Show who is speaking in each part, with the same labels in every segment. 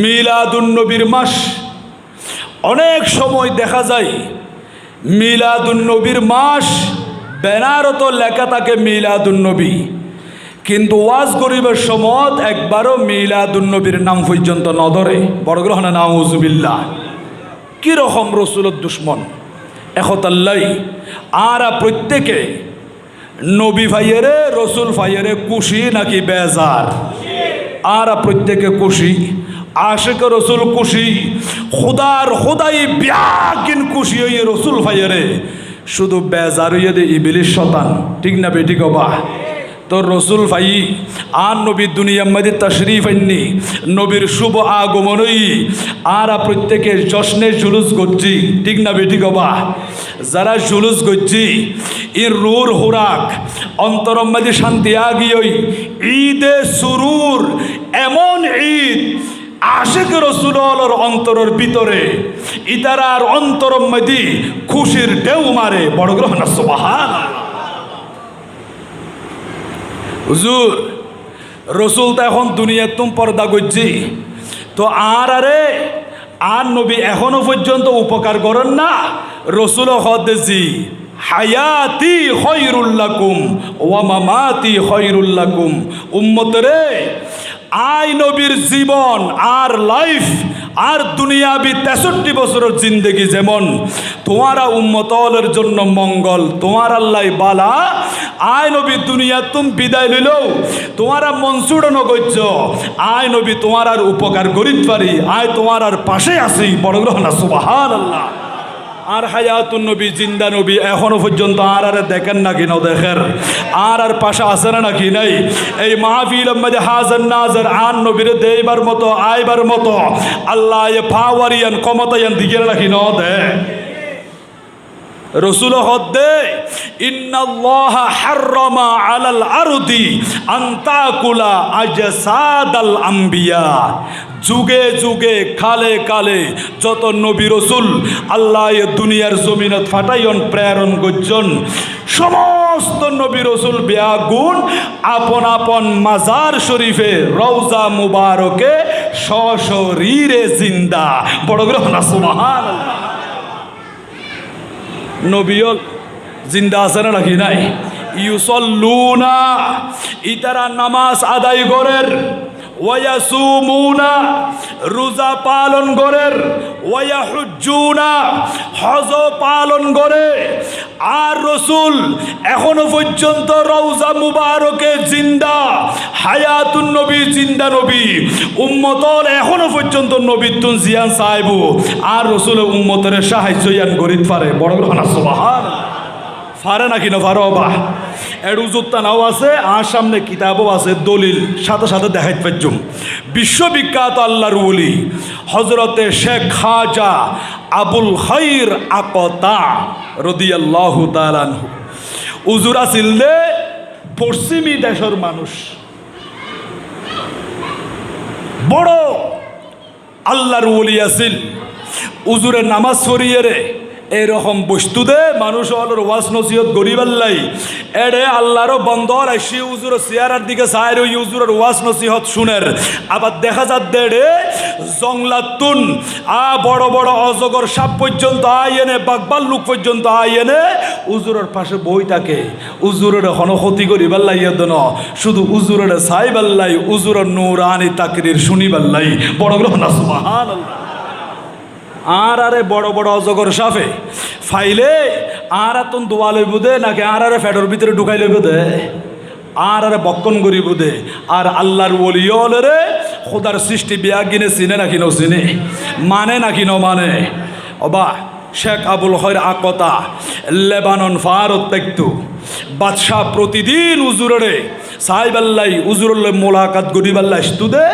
Speaker 1: মিলাদুন্নবীর মাস। অনেক সময় দেখা যায় মিলাদুন্নবীর মাস, ব্যানারও তো লেখা থাকে মিলাদুন্নবী, কিন্তু ওয়াজ গরিবের সময় একবারও মিলাদুন্নবীর নাম পর্যন্ত ন ধরে। বড় গ্রহণে নাউজুবিল্লাহ। কীরকম রসুলের দুশ্মন একতাল্লাই। আর প্রত্যেকে নবী ভাইয়েরে রসুল ভাইয়েরে খুশি নাকি বেজার? আর প্রত্যেকে খুশি, আশেক রসুল খুশি, খুদার খুদাই ব্যাগিন খুশি হইয়ে রসুল ভাইয়েরে, শুধু বেজার হইয়ে দে ইবলিস শতান। ঠিক না বেটি কবা? তো রসুল ভাই আর নবীর দুনিয়ার মধ্যে তশরিফ আননি, নবীর শুভ আগমনই আর প্রত্যেকের জশ্নে জুলুস করছি। ঠিক না বেটি কবা? যারা জুলুস করছি এর রুর হুরাক অন্তরম মধ্যে শান্তি আগিয়ে ঈদে সুরুর, এমন ঈদ আশেক রসুলের অন্তরের ভিতরে ইতারার অন্তরম মধ্যে খুশির ঢেউ মারে। বড় গ্রহণ সুবহানাল্লাহ। হুজুর রসুল তো এখন দুনিয়ার তুম পর্দা করছি, তো আর নবী এখনো পর্যন্ত উপকার করেন না। রসুল হদেছি হায়াতি খৈরুল লাকুম ওয়া মামাতি খৈরুল লাকুম। উম্মতরে আই নবীর জীবন আর লাইফ আর দুনিয়াবি 63 বছরের জিন্দগি যেমন তোমারা উম্মতলের জন্য মঙ্গল, তোমার আল্লাহ বালা। আয় নবী দুনিয়া তুম বিদায় লইলেও তোমারা মনসুর নগৈছ, আয় নবী তোমার আর উপকার করিত পারি, আয় তোমার আর পাশে আসি। বড় গ্রহণ সুবহানাল্লাহ। আর হায়াতুন নবী জিন্দা নবী এখনো পর্যন্ত আর দেখেন নাকি না? দেখেন আর পাশে আসে না নাকি নাই? এই মাহফিল মধ্যে হাজার নাজার আর নবীর দেইবার মতো আইবার মতো আল্লাহ পাওয়ারিয়ান ক্ষমতায়ান দিকে নাকি ন দে। রসুল হদ্দে ইন্নাল্লাহা হাররামা আলাল আরদি আন তাকুলা আজসাদাল আম্বিয়া। যুগে যুগে কালে কালে যত নবী রসুল আল্লাহ দুনিয়ার জমিনত ফাটাইন প্রেরণ করছেন, সমস্ত নবী রসুল বেয়াগুন আপন আপন মাজার শরীফে রওজা মুবারকে সশরীরে জিন্দা। বড় গ্রহণ সুবহানাল্লাহ। নবীল জিন্দা আছে না নাকি নাই? ইউসল্লুনা ইতারা নামাজ আদায় করের, ওয়ায়াসুমুনা রোজা পালন করের, ওয়ায়াহুজ্জুনা হজ পালন করে। আর রসুল এখনো পর্যন্ত রওজা মুবারকে জিন্দা, হায়াতুন নবী জিন্দা নবী। উম্মতর এখনো পর্যন্ত নবীর তুন জিয়ান চাইবো আর রসুলের উম্মতের সাহায্য ইয়ান গরিব পারে। বড় গ্রহণ সুবহানাল্লাহ। পারে নাকি না? পারো বা এডুজুত্তা নাও আছে আর সামনে কিতাবও আছে, দলিল সাথে সাথে দেখাইতে পারছুম। বিশ্ববিখ্যাত আল্লাহর ওলি হজরতে শেখ খাজা আবুল খাইর আকতা রাদিয়াল্লাহু তাআলা আনহু উজুর আছিল দে পশ্চিমী দেশের মানুষ, বড় আল্লাহর ওলি আছিল। উজুরে নামাজ পড়িয়ে রে এরকম বস্তু দে মানুষ হলোর ওয়াজ নসিহত গরিবাল্লাই এড়ে আল্লাহরও বন্দর আসি উজুর চেয়ারের দিকে চাই রই উজুরের ওয়াজ নসিহত শুনের। আবার দেখা যাচ্ছে রে জংলাতুন বড় বড় অজগর সাপ পর্যন্ত আইনে বাগবাল লোক পর্যন্ত আইনে উজুরের পাশে বই থাকে। উজুরের এখনো ক্ষতি করিবাল্লাই ন, শুধু উজুরের চাইবাল্লাই উজুরের নূরানি তাকরির শুনিবাল্লাই। বড় গ্রহণ সুবহানাল্লাহ। আর বড় বড় অজগর সাফে ফাইলে আর তুন দোয়া লইব দে নাকি আর ফেডর ভিতরে ঢুকাই লইব দে আর বক্ষণ করিব দে। আর আল্লাহর ওলিয়ল রে খোদার সৃষ্টি বিয়া গিনে চিনে নাকি ন চিনে, মানে নাকি ন মানে। অবা শেখ আবুল খৈর আকতা লেবানন ফারত দেখতো বাদশাহ প্রতিদিন উজুরে সাইবাল্লাই উজুরল্লাই মোলাকাত গরিবাল্লা আসতু দে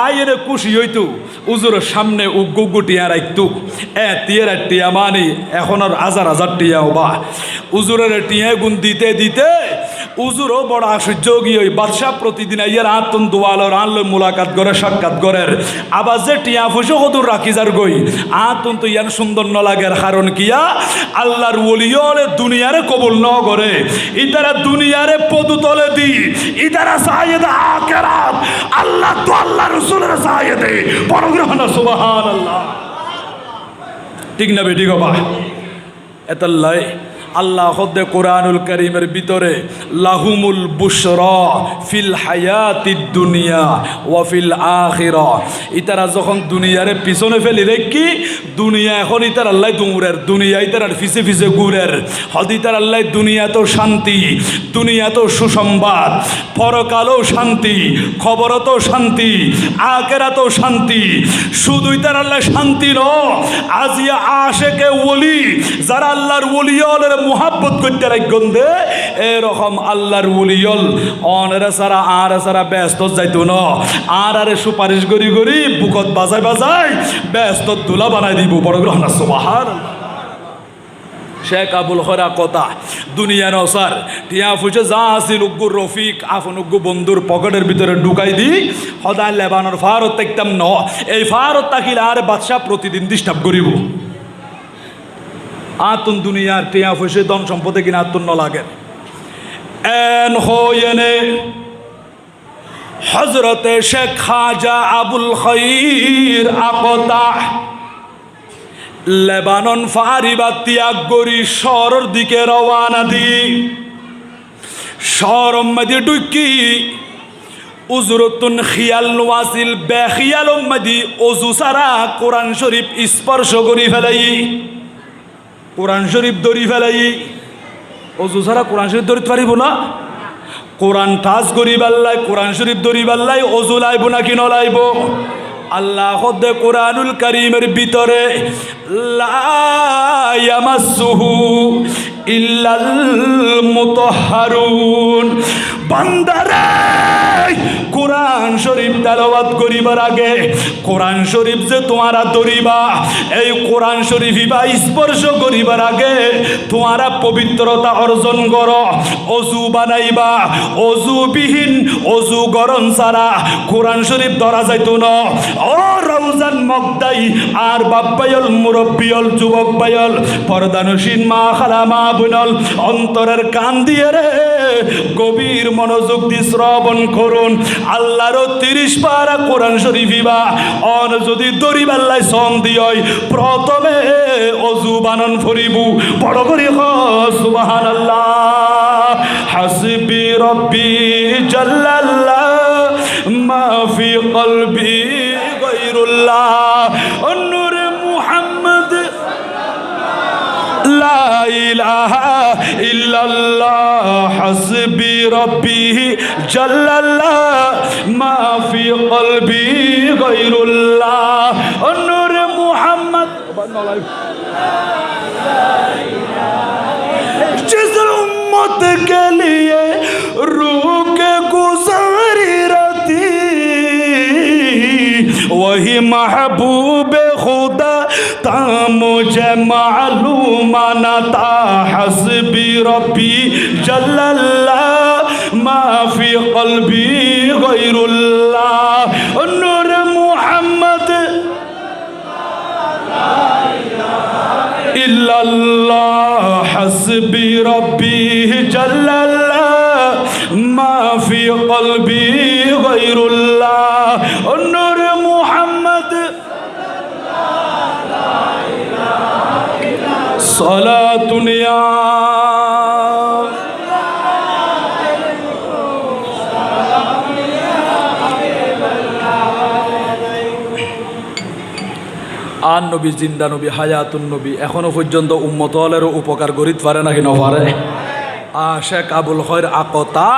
Speaker 1: আয়ের খুশি হইতো উজুরের সামনে উগ্গু টিয়া রাখতো। টিয়ার টিয়া মানি এখন আর হাজার হাজার টিয়া বা উজুরের টিয়া গুণ দিতে দিতে উজুরও বড় আশ্চর্য গিয়ে ওই বাদশাহ প্রতিদিন ইয়ার আতন দোয়ালর আনলো মুলাকাত করে সাক্ষাৎ করের আবার যে টিয়া ফুসো কদুর রাখি যার গই আতন তো ইয়ার সুন্দর ন লাগের কারণ কিয়া আল্লাহর ওলিয়লে দুনিয়ারে কবুল ন করে ইতারা দুনিয়ারে পদুতলে দি ইতারা সাইয়েদা আখিরাত আল্লাহ তো আল্লাহ রাসূলের সাইয়েদে পরগ্রহণ সুবহানাল্লাহ ঠিক না বেটি গবা এতাল্লাই আল্লাহ হদ্দে কোরআনুল কারীমের ভিতরে লাহুমুল বুশরা ফিল হায়াতিদ দুনিয়া ওয়া ফিল আখিরা ইতারা যখন দুনিয়ারে পিছনে ফেলি রেখি দুনিয়া এখন ইতার আল্লাহ দুমুরের দুনিয়া ইতার ফিসে ফিসে ঘুরের হদ ইতার আল্লাহ দুনিয়া তো শান্তি দুনিয়া তো সুসংবাদ পরকালও শান্তি খবরও তো শান্তি আখিরা তো শান্তি শুধু ইতার আল্লাহ শান্তি ন আজিয়া আশেকে ওলি যারা আল্লাহর ওলিয়লের মুহাব্বত করতে রাখবেন দে এরকম আল্লাহর ওলিয়ল অনেরা সারা আর সারা ব্যস্ত যাইতো না আর সুপারিশ করি করি বুকত বাজাই বাজাই ব্যস্ত তুলা বানাই দিব বড় গ্রহণ সুবহানাল্লাহ শেখ আবুল হরা কথা দুনিয়া নসার টিয়া ফুসে যা আছিল উগ্গুর রফিক আফন উগ্গু বন্ধুর পকেটের ভিতরে ঢুকাই দি সদায় লেবানোর ফারত দেখতাম ন এই ফারত তাকিলে আর বাদশাহ প্রতিদিন ডিস্টার্ব করিব আতুন দুনিয়ার টিয়া ফুসে ধন সম্পদে কিনা আতুন ন লাগে এন হয়েনে হজরতে শেখ খাজা আবুল খৈর আকতা লেবানন ফারিবা ত্যাগ করি শহরের দিকে রওয়ানা দি শহর মধ্যে ঢুকি উজরতুন খিয়াল নোয়াসিল বেখিয়াল মধ্যে অজু সারা কোরআন শরীফ স্পর্শ করি ফেলাই কোরআন শরীফ ধরি ফেলাই অজু সারা কোরআন শরীফ ধরিতে পারিব না কোরআন টাচ করি পাল্লাই কোরআন শরীফ ধরি পাল্লাই অজু লাইব নাকি নলাইব আল্লাহ হদ্দে কোরআনুল কারীমের ভিতরে লা ইয়ামাসসুহু ইল্লাল মুতাহহারুন বান্দারে কোরআন শরীফ তেলাওয়াত করিবার আগে কোরআন শরীফ যে তোমারা ধরিবা এই কোরআন শরীফ বা স্পর্শ করিবার আগে তোমারা পবিত্রতা অর্জন করো অজু বানাইবা অজুবিহীন অজু গরম ছাড়া কোরআন শরীফ ধরা যাইতো না ও রওজান মগদাই আর বাব্বায়ল মুরব্বিয়ল যুবক বায়ল পর্দানসীন মা খালা মা বোনল অন্তরের কান দিয়ে রে গভীর মনোযোগ দিয়ে শ্রবণ করুন আল্লাহর 30 পারা কোরআন শরীফিবা অন যদি দরিবাল্লাই সং দিয়ই প্রথমে অজু বানন ফরিবু বড় করে সুবহানাল্লাহ হাসবি রব্বি জাল্লাল্লাহ মা ফি কলবি গায়রুল্লাহ নূর মুহাম্মদ লা ইলাহা ইল্লাল্লাহ হাসবি রব্বি জাল্লাল্লাহ মা ফি কলবি গায়রুল্লাহ নূর মুহাম্মদ जिस उम्मत के लिए रूह के गुजारी रहती वही महबूब खुदा ता मुझे मालूम न था हस्बी रब्बी जल्लल्लाह मा फी क़ल्बी गैरुल्लाह नूर मुहम्मद इल्लल्लाह हस्बी रब्बी जल्लल्लाह मा फी क़ल्बी गैरुल्लाह नूर मुहम्मद सलातुनिया আর নবী জিন্দা নবী হায়াতুন নবী এখনো পর্যন্ত উম্মতলের উপকার করিতে পারে নাকি নপারে শেখ আবুল খৈর আকতা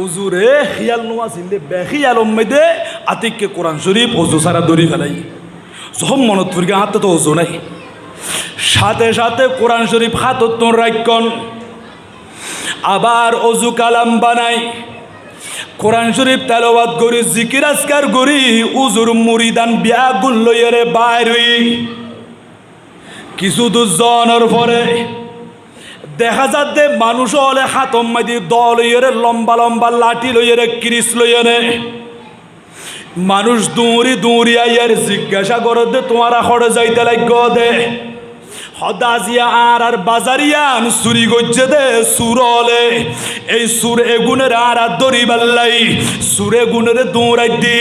Speaker 1: উজুরে খিয়াল নোয়া জিন্দে বেখিয়াল উম্মেদে আতিককে কোরআন শরীফ অজু সারা দড়ি ফেলাই যখন মনত ফুরকে হাতে তো অজু নাই সাথে সাথে কোরআন শরীফ হাতত তোর রাখন আবার অজু কালাম বানাই কোরআন শরীফ তেলাওয়াত করি জিকির আজকার করি উজুর মুরিদান বিয়াগুল লইরে বাইর হই কিছু দূর জনের পরে দেখা যাচ্ছে মানুষ হলে হাতম মাদি দল লইয়ে লম্বা লম্বা লাঠি লইয়ে ক্রিস লইয়ে মানুষ দৌড়ি দৌড়ি আইয়ার জিজ্ঞাসা করে দে তোমারা হরে যাইতে লাগবে দে হদাজিয়া আর বাজারিয়ান চুরি করছে দে সুর হলে এই সুর এগুনের আর দড়ি বাল্লাই সুরে গুনের দৌড়াই দি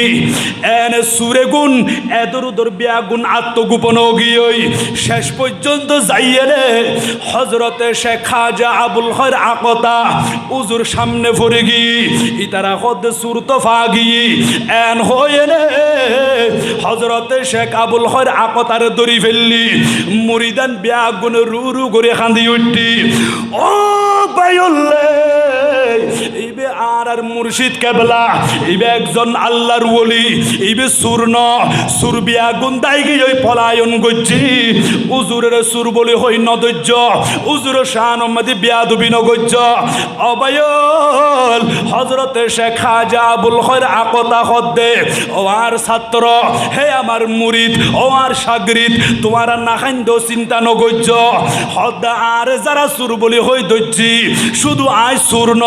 Speaker 1: এনে সুরে গুণ এদর উদর বিয়াগুন আত্মগোপন গিয়ে শেষ পর্যন্ত যাইয়ে রে হজরতে শেখ খাজা আবুল হর আকতা উজুর সামনে পড়ে গিয়ে ইতারা হদ সুর তো ফাগি এন হয়ে রে হজরতে শেখ আবুল হর আকতারে দড়ি ফেললি মুরিদান বিয়াগুন রু রু করে খান্দি উঠি ও বাইল্লে ইবে আর মুর্শিদ কেবলা ইবে একজন আল্লাহর ওলি ইবে সুরন সুর বিয়াগুন দাই গিয়ে ওই পলায়ন করছি উজুরের সুর বলি হই নদর্য উজুর শান মধ্যে বিয়াদুবি নগর্য অবায়ল হজরতে শেখ খাজা আবুল হর আকতা হদ্দে ও আর ছাত্র হে আমার মুরিদ ও আর সাগরিদ তোমার না খাইন্দ চিন্তা নগর্য হদ্দা আর যারা সুর বলি হই দর্জি শুধু আয় সুর ন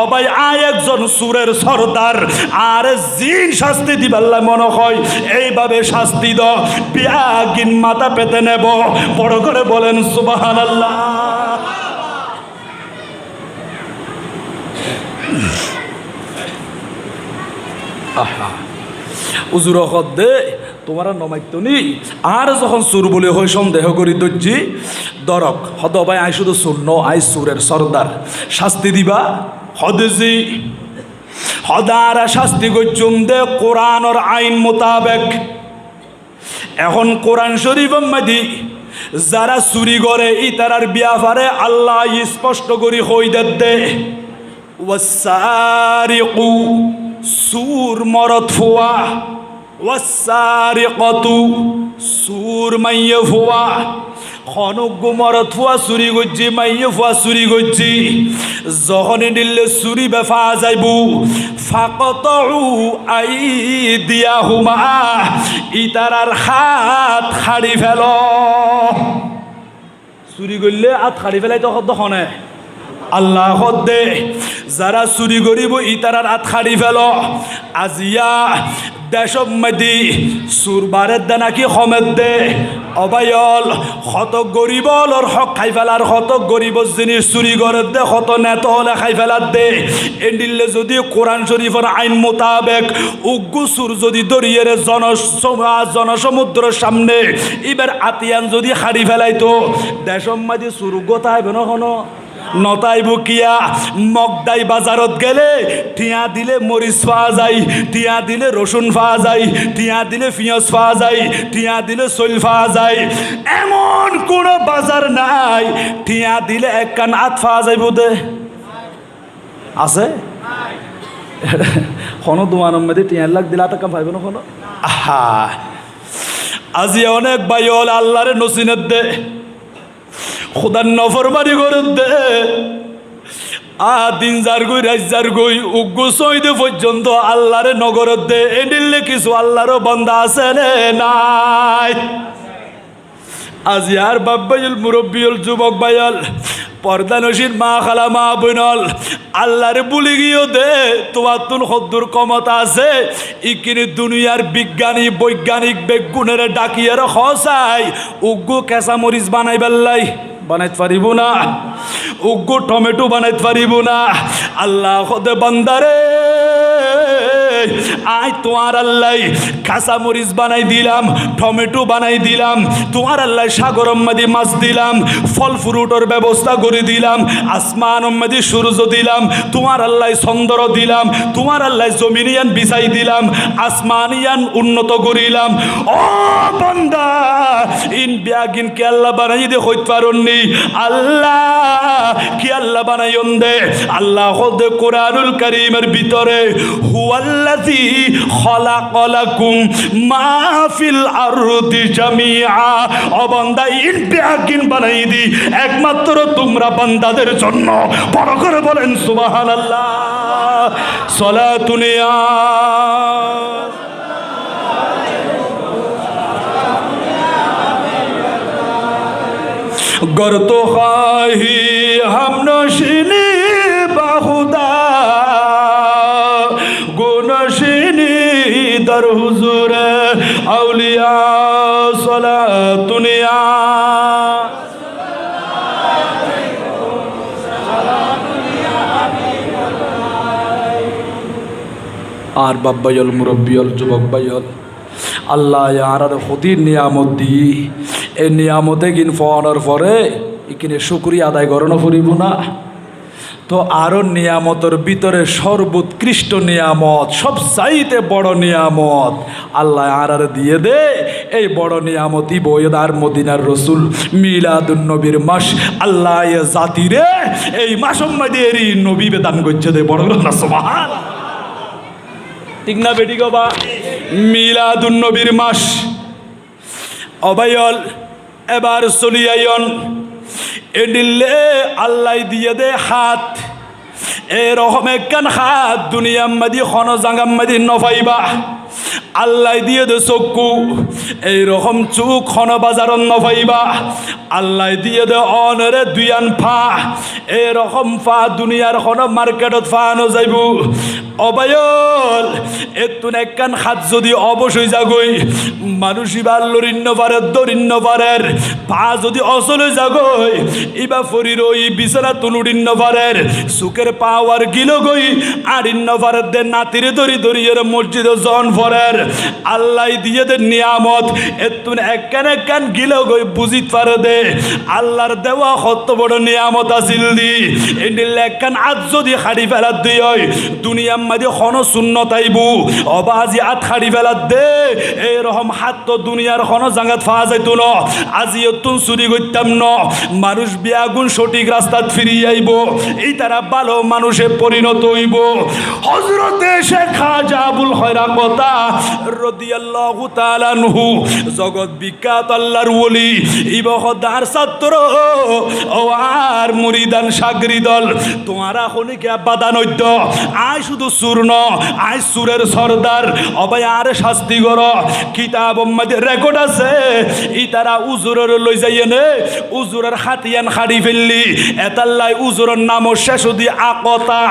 Speaker 1: অবাই আয় একজন সুরের সর্দার আর জিন শাস্তি দিবাল্লা মনে হয় এইভাবে শাস্তি দ বিয়াগিন মাথা পেতে নেব বড় করে বলেন সুবহানাল্লাহ। উজুর দে তোমার নমাইতো নি আর যখন সুর বলে হই সন্দেহ করি দর্জি দরক হদ ভাই আই শুধু সুর ন আই সুরের সর্দার শাস্তি দিবা হদেজি হদারা শাস্তি গজুম দে কোরআনর আইন মোতাবেক। এখন কোরআন শরীফ মাদি যারা চুরি করে ইতারার ব্যাপারে আল্লাহ স্পষ্ট করি হই দে ওয়াসারিকু সুর মরদ ফুয়া ওয়াসারিকতু সুর মাইয়ে ফুয়া খনক মরদ ফুয়া চুরি করছি মাইয়ে ফুয়া চুরি করছি যখনই দিলে চুরি বেফা যাইব ফাকত আই দিয়া হুমা ইতারার হাত খাড়ি ফেল চুরি করলে হাত খাড়ি ফেলাই তো দখনে আল্লাহ দে যারা চুরি করিব ইতারার হাত খাড়ি ফেল আজিয়া দেশব মাদি সুরবারের দে নাকি সমেত দে অবায়ল শত গরিবলর হক খাই ফেলার শত গরিব জিনিস চুরি করে দে শত নেত হলে খাই ফেলার দে এন্ডিলে যদি কোরআন শরীফের আইন মোতাবেক উগ্গু সুর যদি দরিয়ের জনসমুদ্রের সামনে এবার আতিয়ান যদি হারি ফেলাইতো দেশব মাদি সুর গোতাইবে না হনো নতাইব কিয়া মগদাই বাজারত গেলে টিয়া দিলে মরিচ পাওয়া যায় টিয়া দিলে রসুন পাওয়া যায় টিয়া দিলে পিঁয়াজ পাওয়া যায় টিয়া দিলে চৈল পাওয়া যায় এমন কোন বাজার নাই টিয়া দিলে এক কান আত পাওয়া যায় বোধে আছে কোনো দোয়ানোর মধ্যে টিয়ার লাখ দিলে আটা কাম পাইব না কোনো আহা আজি অনেক ভাই হল আল্লাহরে নসিনত দে খুদার নফরমানি করে দে দিন যার গই রাত যার গই উগ্গু সইদে পর্যন্ত আল্লাহরে নগরত দে এডিলে কিছু আল্লাহরও বান্দা আছে রে নাই আজি আর বাপ বাইল মুরব্বিয়ল যুবক বাইল পর্দা নসীর মা খালা মা বইনল আল্লাহরে বলি গিয়েও দে তোমার তুল সদ্দুর ক্ষমতা আছে ইকিনি দুনিয়ার বিজ্ঞানী বৈজ্ঞানিক বেগুনের ডাকিয়ার হসাই উগ্গু কেঁচা মরিচ বানাই বেল্লাই বানাইতে পারিব না উগ্গু টমেটো বানাইতে পারিব না আল্লাহ খোদে বান্দারে আই তোমার আল্লাহ কাঁচা মরিচ বানাই দিলাম টমেটো বানাই দিলাম তোমার আল্লাহ সাগর মাদি মাছ দিলাম ফল ফ্রুটের ব্যবস্থা করে দিলাম আসমান মাদি সূর্য দিলাম তোমার আল্লাহ চন্দ্র দিলাম তোমার আল্লাহ জমিনিয়ান বিছাই দিলাম আসমানিয়ান উন্নত করিলাম ও বান্দা ইন বিয়াগিন কে আল্লাহ বানাই দে হইতে পারুননি আল্লাহ কি আল্লাহ বানাইন দে আল্লাহ হদে কোরআনুল কারীমের ভিতরে হুয়াল্লাযী খালাকালাকুম মা ফিল আরদি জামিআ ও বান্দা ইন বিয়াগিন বানাই দি একমাত্র তোমরা বান্দাদের জন্য বড় করে বলেন সুবহানাল্লাহ সালাতুনিয়া गर तो खाही हम नशीनी बाहुदा गुनशीनी दर हुजूर औलिया सलातुनिया আর বাব্বাইল মুরব্বিয়ল যুবক ভাইয়ল আল্লাহ আর ক্ষতির নিয়ামত দি এই নিয়ামতে কিন পাওয়ার পরে এখানে শুকরিয়া আদায় করানো ফুরিব না তো আরও নিয়ামতের ভিতরে সর্বোৎকৃষ্ট নিয়ামত সবচাইতে বড় নিয়ামত আল্লাহ আর দিয়ে দে এই বড় নিয়ামতই বইদার মদিনার রসুল মিলাদুন নবীর মাস আল্লাহ জাতিরে এই মাসম্মাদেরই নবী বেদান করছে দে বড় না সুবহান ঠিক না বেটি গো বা মিলাদুন নবীর মাস অবায়ল এবার চলিয়ায়ন এডিলে আল্লাহ দিয়ে দে হাত এরকম একখান হাত দুনিয়ার মাদি খন জাঙ্গাম মাদি নফাইবা আল্লাহ দিয়ে দে চক্ষু এইরকম চোখ খন বাজারত নফাইবা আল্লাহ দিয়ে দে অনরে দুইয়ান ফা এরকম ফা দুনিয়ার খন মার্কেটত ফা নযাইব অবায়ল এতুন একখান হাত যদি অবশ্যই যাগই মানুষ ইবার লরিন্য পারে দরিন্য পারের পা যদি অচলে যাগই ইবা ফরির ওই বিছানা তুলুডিন্য পারের সুখের পাওয়ার গিলো গই আড়িন্য পারের দে নাতিরে দরি দরিয়ের মসজিদ জন ফরের আল্লাহ দিয়ে দে নিয়ামত এতুন একখান একখান গিলো গই বুঝিত পারে দে আল্লাহর দেওয়া কত বড় নিয়ামত আছিল দি এন্ডিল একখান আজ যদি হাড়ি ফেলার দিই হয় দুনিয়া মাঝে খন শূন্য তাইবু অবাজি আত হাড়ি ফেলার দে এরকম হাত তো দুনিয়ার খন জাঙ্গাত ফাওয়া যাইতো না আজি তুন চুরি করতাম ন মানুষ বিয়াগুন সঠিক রাস্তাত ফিরিয়ে আইব এই তারা ভালো মানুষে পরিণত হইব হযরতে শেখ খাজা আবুল খয়রা কথা রাদিয়াল্লাহু তাআলা আনহু জগৎ বিখ্যাত আল্লাহর ওলি ইবহদার ছাত্র ও আর মুরিদান সাগরিদল তোমারা হনে কে বাদানৈদ্য আই শুধু চূর্ণ আই সুরের সর্দার অবাই আর শাস্তি কর কিতাব মধ্যে রেকর্ড আছে ই তারা উজুরের লই যাইয়ে নে উজুরের হাতিয়ান হাড়ি ফেললি এতাল্লাই উজুরের নাম শেষ দি আকতা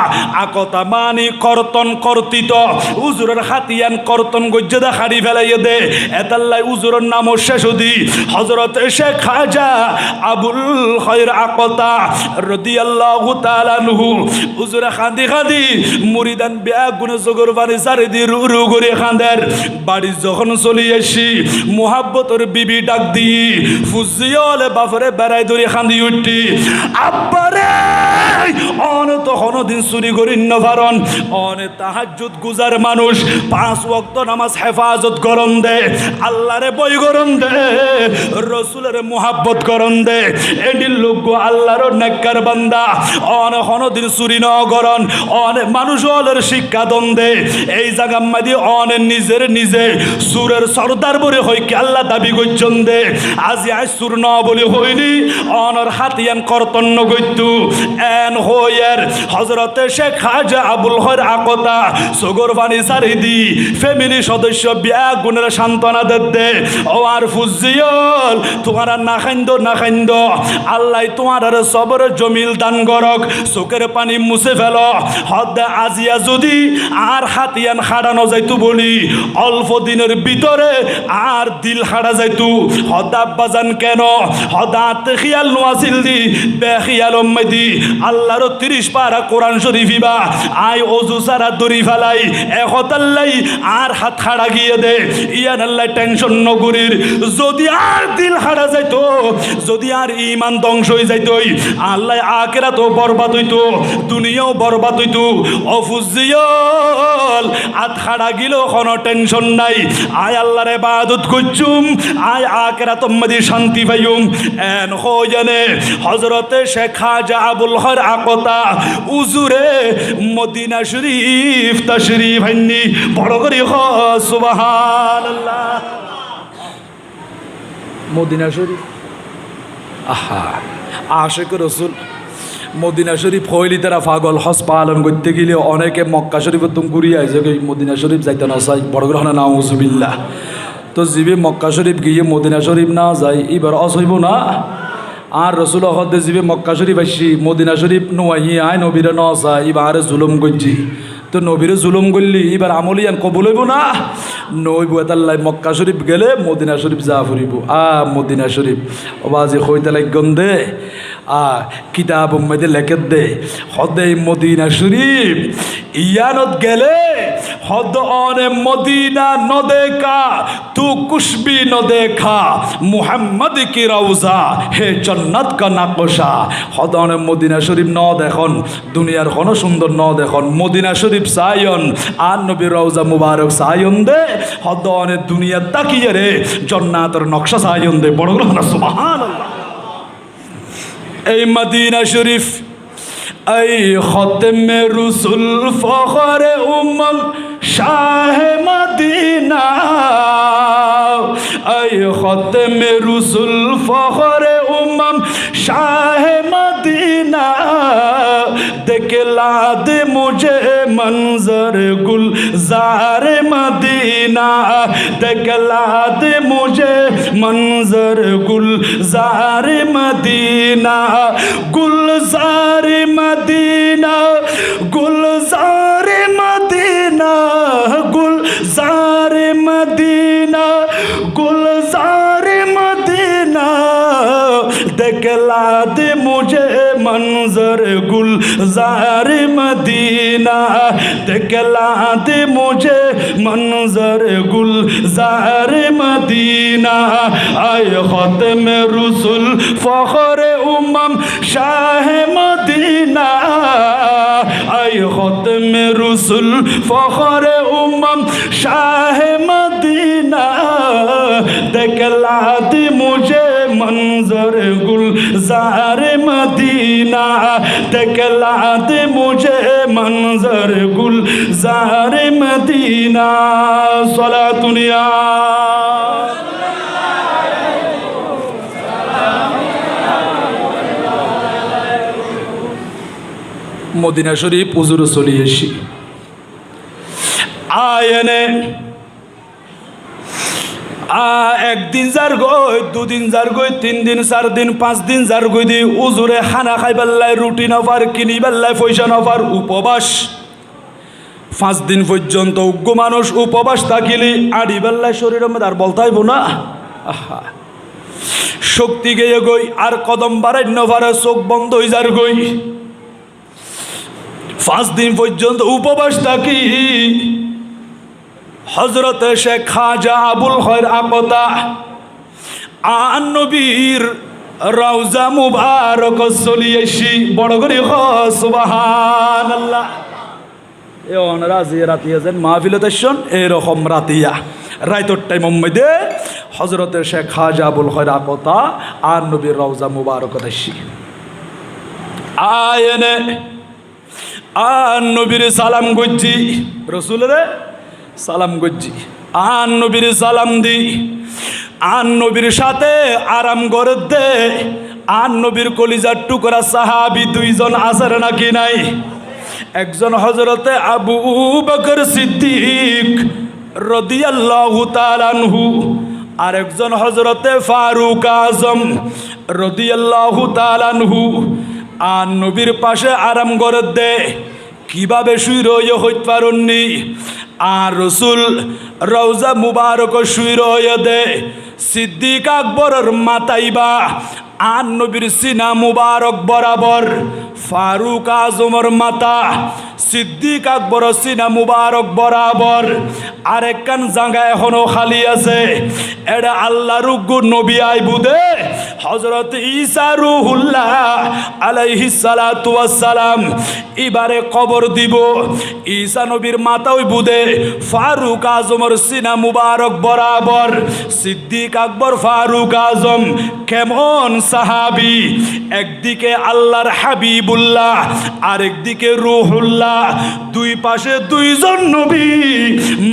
Speaker 1: আকতা মানি কর্তন কর্তিত উজুরের হাতিয়ান কর্তন গজ্জদা হাড়ি ফেলাইয়ে দে এতাল্লাই উজুরের নাম শেষ দি হযরত শেখ খাজা আবুল খয়র আকতা রাদিয়াল্লাহু তাআলা আনহু উজুরে খান্দি খান্দি মুরিদান বিয়া গুনে জগর বাড়ি সারি দি রু রু করে খান্দের বাড়ি যখন চলি আসি মোহাব্বতর বিবি ডাক দি ফুজিয়লে বাপরে বেড়াই ধরে খান্দি উঠি আব্বারে অন তখন দিন চুরি করি নভারণ অনে তাহাজ্জুদ গুজার মানুষ 5 ওয়াক্ত নামাজ হেফাজত করন দে আল্লাহরে বই করন দে রসুলের মোহাব্বত করন দে এডির লোক আল্লাহর নেককার বান্দা অন হনদিন চুরি ন করন অনে মানুষ হলের শিক্ষা দন দে এই জায়গা মাদি অনে নিজের নিজে সুরের সর্দার বলে হই কি আল্লাহ দাবি করছেন দে আজি আই সুর ন বলে হইনি অনর হাতিয়ান কর্তন্য গইতু এন হইয়ের হযরতে শেখ খাজা আবুল খয়র আকতা সগর বাণী সারিদি ফ্যামিলি সদস্য বিয়া গুণের সান্ত্বনা দে ও আর ফুজিয়ল তোমারা না খাইন্দ আল্লাহ তোমার সবর জমিল দান করক চোখের পানি মুছে ফেল হদ্দা আজিয়া যদি আর হাতিয়ান হারানো যাইতু বলি অল্প দিনের ভিতরে আর দিল হারা যাইতু হদ্দা বাজান কেন হদ্দা আতে খিয়াল নোয়াছিল দি বেখিয়াল দি আল্লাহর 30 পারা কোরআন শরীফিবা আই অজু সারা দড়ি ফেলাই একতাল্লাই আর হাত হারা গিয়ে দে ইয়ান আল্লাহ টেনশন নগরীর যদি আর দিল হারা যাইতো যদি আর ইমান ধ্বংস হয়ে যাইতো আল্লাহ আখিরাত বরবাদ হইতো দুনিয়াও বরবাদ হইতো অফুজিয়ল আত হারা গিলো কোনো টেনশন নাই আয় আল্লাহর ইবাদত করছুম আয় আখিরাত মধ্যে শান্তি পাইম এন হইয়ানে হযরতে শেখ খাজা আবুল খয়র আকতা উজুরে মদিনা শরীফ তাশরীফ আননি বড় করে সুবহানাল্লাহ মদিনা শরীফ আহা আশিক রাসূল মদিনা শরীফ হইলি তারা পাগল হজ পালন করতে গেলে অনেকে মক্কা শরীফ তুম ঘুরিয়ে আইছে মদিনা শরীফ যাইতে না চাই বড় গ্রহণ নাউজুবিল্লাহ তো জিবি মক্কা শরীফ গিয়ে মদিনা শরীফ না যাই এবার অস হইব না আর রসুল হদে যাবে মক্কা শরীফ আসি মদিনা শরীফ নোয়াই আয় নবীরে নসা এবার জুলুম করছি তো নবীরে জুলুম করলি এবার আমলিয়ান কবুল হইব না নইব এতাল্লাই মক্কা শরীফ গেলে মদিনা শরীফ যা ফুরিব মদিনা শরীফ বাজে হইতে লাগন দে কিতাব মেদে লেখে দে হদে মদিনা শরীফ ইয়ানত গেলে হদ অনে মদিনা ন দেখা তু কুশবি ন দেখা মুহাম্মদ কি রওজা হে জন্নত কা নাকশা হদ অনে মদিনা শরীফ ন দেখুন দুনিয়ার কোন সুন্দর ন দেখুন মদিনা শরীফ সায়ন আর নবী রওজা মুবারক সায়ন দে হদ অনে দুনিয়া তাকিয়ে রে জন্নাতের নকশা সায়ন দে বড় বড় সুবহানাল্লাহ এই মদিনা শরীফ এই খতমে রসুল ফখরে উম্মত শাহ মদিনা এই খতমে রসুল ফখরে উম্মত শাহ মদিনা দেখলা দে মুঝে मंजर गुलजार मदीना देखला दे मुझे मंजर गुलजार मदीना गुलजार मदीना गुलजार मदीना गुलजार मदीना गुलजार मदीना देखला दे मुझे मंजर गुलजार मदीना देखला दे मुझे मंजर गुलजार मदीना आए खत्म रसूल फखरे उम्मम शाह मदीना आए खत्म रसूल फखरे उम्मम शाह मदीना देखला दे मुझे मंजर गुलजार मदीना देखला दे मुझे मंजर गुलजार मदीना सलातुनिया মদিনা শরীফ হুজুর চলে এসি আয়নে একদিন যার গই দুদিন যার গই 3 দিন 4 দিন 5 দিন যার গই দি উজুরে খানা খাই বেল্লাই রুটি নফার কিনি বেল্লাই পয়সা নফার উপবাস 5 দিন পর্যন্ত উগ্র মানুষ উপবাস থাকিলি আড়ি বেল্লাই শরীরের মধ্যে আর বলতে হইব না শক্তি গিয়ে গই আর কদম বাড়াই নফারে চোখ বন্ধ হয়ে যার গই 5 দিন পর্যন্ত উপবাস থাকি হযরত শেখ খাজা আবুল খৈর আকতা আন নবীর রওজা মুবারক চলিয়েছি বড় করে সুবহানাল্লাহ এ অনরাজি রাতিয়া যেন মাহফিলতে শোন এরকম রাতিয়া রাইতর টাইম মধ্যে হযরত শেখ খাজা আবুল খৈর আকতা আন নবীর রওজা মুবারক দেখছি আয়নে আন নবীর সালাম গজ্জি রাসূলের সালাম গজ্জি আন নবীর সালাম দি আন নবীর সাথে আরাম করে দে আন নবীর কলিজার টুকরা সাহাবী দুইজন আছে নাকি নাই একজন হযরতে আবু বকর সিদ্দিক রাদিয়াল্লাহু তাআলা আনহু আর একজন হযরতে ফারুক আজম রাদিয়াল্লাহু তাআলা আনহু আন নবীর পাশে আরাম করে দে কিভাবে শুই রয়ে হইতে পারুননি আর রসুল রওজা মুবারক শুই রয়ে দে সিদ্দিক আকবরের মাতাইবা আন নবীর সিনা মুবারক বরাবর ফারুক আজমের মাতা সিদ্দিক আকবর সিনা মুবারক বরাবর আরেকখান জায়গা এখনো খালি আছে এটা আল্লাহর নবী আইবুদে হযরত ঈসা রুহুল্লাহ আলাইহিস সালাতু ওয়াস সালাম এবারে কবর দিব ঈসা নবীর মাতা হইবুদে ফারুক আজমের সিনা মুবারক বরাবর সিদ্দিক আকবর ফারুক আজম কেমন সাহাবী একদিকে আল্লাহর হাবিবুল্লাহ আরেকদিকে রুহুল্লাহ দুই পাশে দুইজন নবী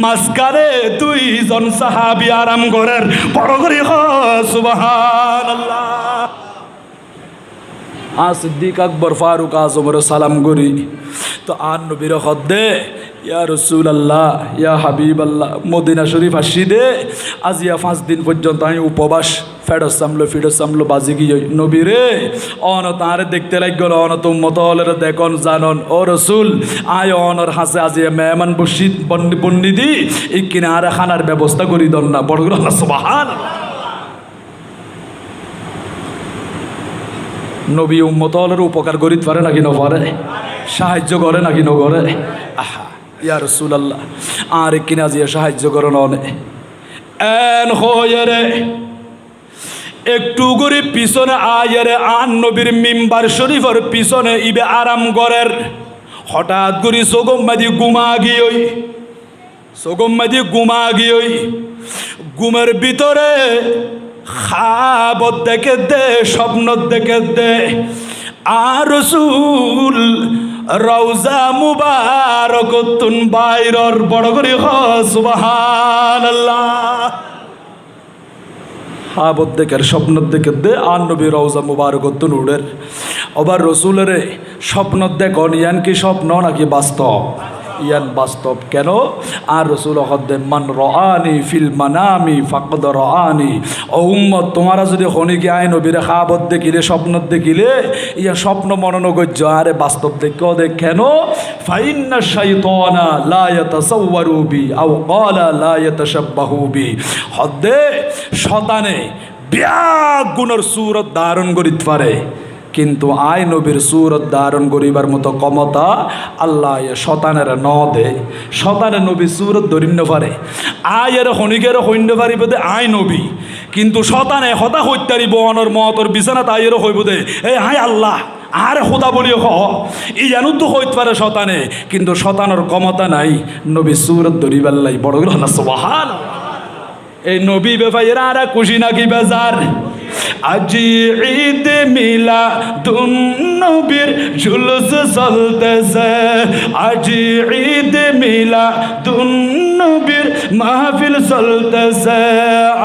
Speaker 1: মাঝখানে দুইজন সাহাবী আরাম করেন বড় করে সুবহানাল্লাহ সিদ্দিক আকবর ফারুক আজমর সালাম করি তো আর নবীর হদ্দে ইয়া রসুল আল্লাহ ইয়া হাবিব আল্লাহ মদিনা শরীফ আসি দে আজিয়া 5 দিন পর্যন্ত আমি উপবাস ফেডস সামলো বাজি গিয়ে নবী রে অন তাঁরে দেখতে লাগল অন তো মতলের দেখন জানন ও রসুল আয় অনর হাসে আজিয়া মেহমান বসিদ বন্নি দি এই কিনে আর খানার ব্যবস্থা করি দন না বড় সুবহানাল্লাহ নবী উম্মতলের উপকার করিতে পারে নাকি নপারে সাহায্য করে নাকি নগরে আহা ইয়া রাসূলুল্লাহ আর কিনা জিয়া সাহায্য করন অনে এন হয়ে রে একটু করে পিছনে আয় রে আন নবীর মিম্বার শরীফের পিছনে ইবে আরাম করের হঠাৎ করে সোগম্মাদি গুমা গিয়ে গুমের ভিতরে খাবত দেখে দে স্বপ্ন দেখে দে আর রসুল রওজা মুবারকতুন বাইরর বড় করে সুবহানাল্লাহ খাবত দেখে স্বপ্ন দেখে দে আর নবী রওজা মুবারকতুন উড়ের আবার রসুলের স্বপ্ন দেখন ইয়ান কি স্বপ্ন নাকি বাস্তব ইয়ান বাস্তব কেন আর রসুল হদ্দে মান রাআনি ফিল মানামি ফাকদ রাআনি ও উম্মত তোমারা যদি খনিকে আই নবীর খাবত দেখিলে স্বপ্ন দেখিলে ইয়া স্বপ্ন মনন গজ্য আরে বাস্তব দেখো দেখ কেন ফাইন্না শাইতানা লা ইয়াতাসাওয়ারু বি আও ক্বালা লা ইয়াতাশাব্বাহু বি হদ্দে শয়তানে ব্যাগ গুণর সূরত ধারণ করিতে পারে কিন্তু আয় নবীর সূরত ধারণ করিবার মতো ক্ষমতা আল্লাহ শতানের ন দে শতানে নবীর সূরত ধরিন পারে আয়ের হনিকের সৈন্য পারিব দে আয় নবী কিন্তু শতানে হতা হত্যারিব অনর মতর বিছানাত আয়েরও হইব দে এই হায় আল্লাহ আরে খোদা বলি ই জানুন তো হইতে পারে শতানে কিন্তু শতানোর ক্ষমতা নাই নবী সূরত ধরিবাল্লাই বড় না সুবহানাল্লাহ এই নবী বেফাইরা আর খুশি নাকি বেজার আজি ঈদ মিলাদুন নবীর জুলুস চলতেছে আজি ঈদ মিলাদুন নবীর মাহফিল চলতেছে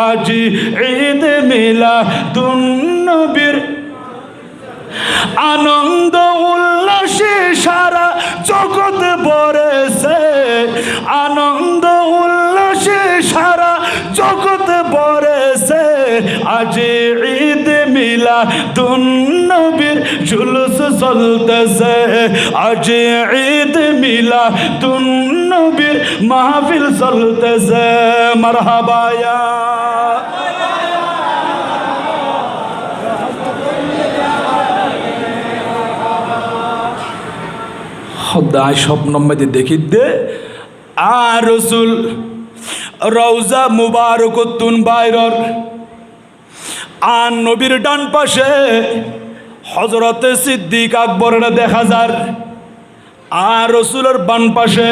Speaker 1: আজি ঈদ মিলাদুন নবীর আনন্দ উল্লাসে সারা জগৎ ভরেছে আনন্দ উল্লাসে সারা জগৎ ভরেছে আজ ঈদ মিলাদুন নবীর জুলুস চলতেছে আজ ঈদ মিলাদুন নবীর মাহফিল চলতেছে মারহাবা ইয়া খোদায় স্বপ্ন মধ্যে দেখি দে আর রসুল রওজা মুবারকতুন বাইরর আর নবীর ডান পাশে হযরতে সিদ্দিক আকবরের দেখা যার আর রসুলের বাম পাশে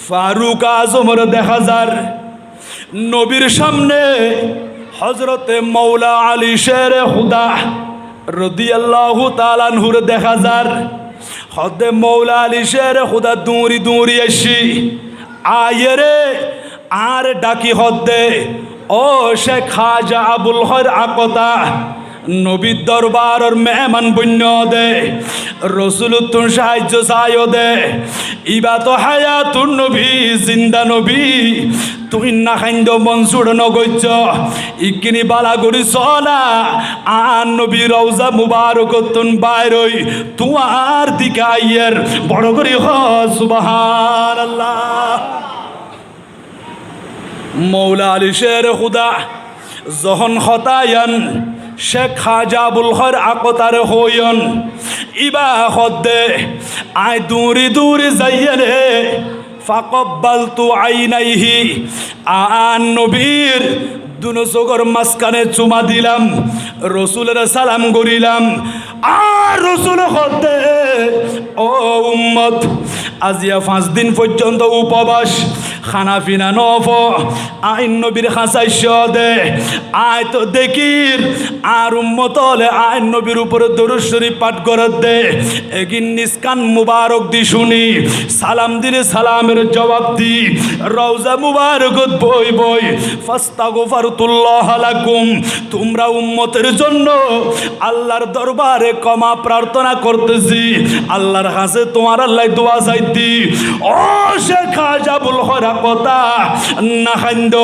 Speaker 1: ফারুক আজমর দেখা যার নবীর সামনে হযরতে মৌলা আলী শের খুদা রাদিয়াল্লাহু তাআলা আনহুর দেখা যার হদে মৌলা আলী শের খুদা দৌড়ি আসি আয়ে রে আর ডাকি হদে ও শেখ খাজা আবুল হর আকতা নবীর দরবারের মেহমান বন্য দে রসুল তুন সাহায্য চাই দে ইবা তো হায়াতুন নবী জিন্দা নবী তুই না খাইন্দ মনসুর নগৈজ ইকিনি বালা গড়ি চলা আন নবী রওজা মুবারকতুন বাইরই তুয়ার দিকে আইয়ের বড় করি হ সুবহানাল্লাহ মৌলা আলী শের খুদা যখন হতায়ান শেখ খাজা আবুল হর আকতার হইয়ন ইবা হদ্দে আই দূরি যাইয়ে রে ফাকাব্বালতু আইনাইহি আন নবীর দুনো চোখের মাঝখানে চুমা দিলাম রসুলের সালাম করিলাম আর রসুল হদ্দে ও উম্মত আজিয়া 5 দিন পর্যন্ত উপবাস খানা পিনা নফ আইন নবীর খাসাইশ দে আয় তো দেখির আর উম্মত হলে আইন নবীর উপরে দরুদ শরীফ পাঠ করে দে এগিন নিষ্কান মুবারক দি শুনি সালাম দিলে সালামের জবাব দি রওজা মুবারকত বই বই ফাস্তাগফিরুল্লাহ লাকুম তোমরা উম্মতের জন্য আল্লাহর দরবারে ক্ষমা প্রার্থনা করতেছি আল্লাহর কাছে তোমার আল্লাহ দোয়া চাইতি ও শেখ আজাবুল হরা কথা না খান্দ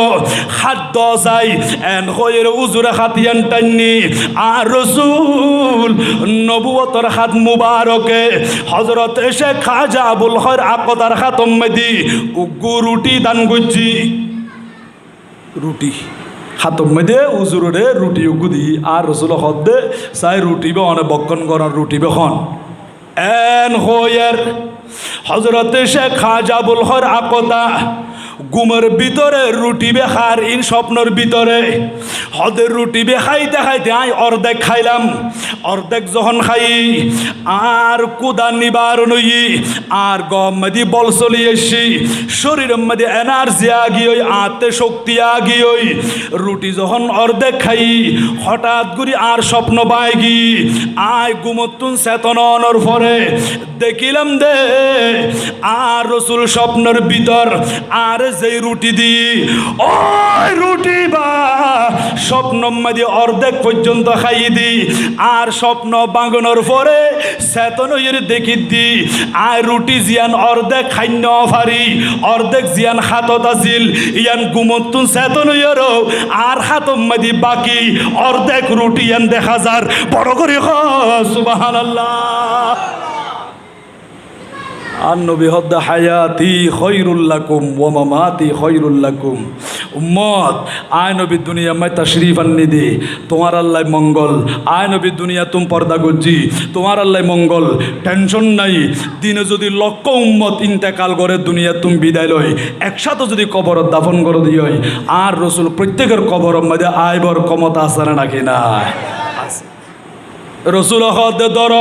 Speaker 1: খাদ্য চাই এন হয়ের উজুরে খাতিয়ান টান্নি আর রসুল নবুয়তর হাত মুবারকে হজরত শেখ আজাবুল হর আকতার খাতম মেদি উগ্গু রুটি দান করছি রুটি হাতম মেদে উজুরে রুটি উগ্গু দি আর রসুল হদ দে চাই রুটি বে অনেক বক্ষণ করার রুটি বেখন এন হয়ের হজরতে শেখ আজাবুল হর আকতা গুমের ভিতরে রুটি বেখার ইন স্বপ্নর ভিতরে হদের রুটি বে খাইতে খাইতে আই অর্ধেক খাইলাম অর্ধেক যখন খাই আর কুদা নিবার নই আর গম মধ্যে বল চলি এসি শরীরের মধ্যে এনার্জি আগি ওই আতে শক্তি আগি ওই রুটি যখন অর্ধেক খাই হঠাৎ করে আর স্বপ্ন পাইগি আয় গুমতুন চেতনর পরে দেখিলাম দে আর রসুল স্বপ্নের ভিতর আর যে রুটি দি ওই রুটি বা স্বপ্ন মাঝে অর্ধেক পর্যন্ত খাই দি আর স্বপ্ন বাঙানোর পরে চেতন দেখি দি আর রুটি জিয়ান অর্ধেক খান্য ফারি অর্ধেক জিয়ান হাতত আছিল ইয়ান গুমতুন চেতন আর হাতম মাঝে বাকি অর্ধেক রুটি ইয়ান দেখা যার বড় করে সুবহানাল্লাহ আর নবী হদ হায়াতি খৈরুল লাকুম ওয়া মামাতি খৈরুল লাকুম উম্মত আয় নবী দুনিয়া মে তশরিফ আননি দে তোমার আল্লাহ মঙ্গল আয় নবী দুনিয়া তুম পর্দা করছি তোমার আল্লাহ মঙ্গল টেনশন নাই দিনে যদি লক্ষ উম্মত ইন্তেকাল করে দুনিয়া তুম বিদায় লয় একসাথে যদি কবর দাফন করে দিই আর রসুল প্রত্যেকের কবরের মধ্যে আইবর ক্ষমতা আছে না নাকি না রসুল হদ ধর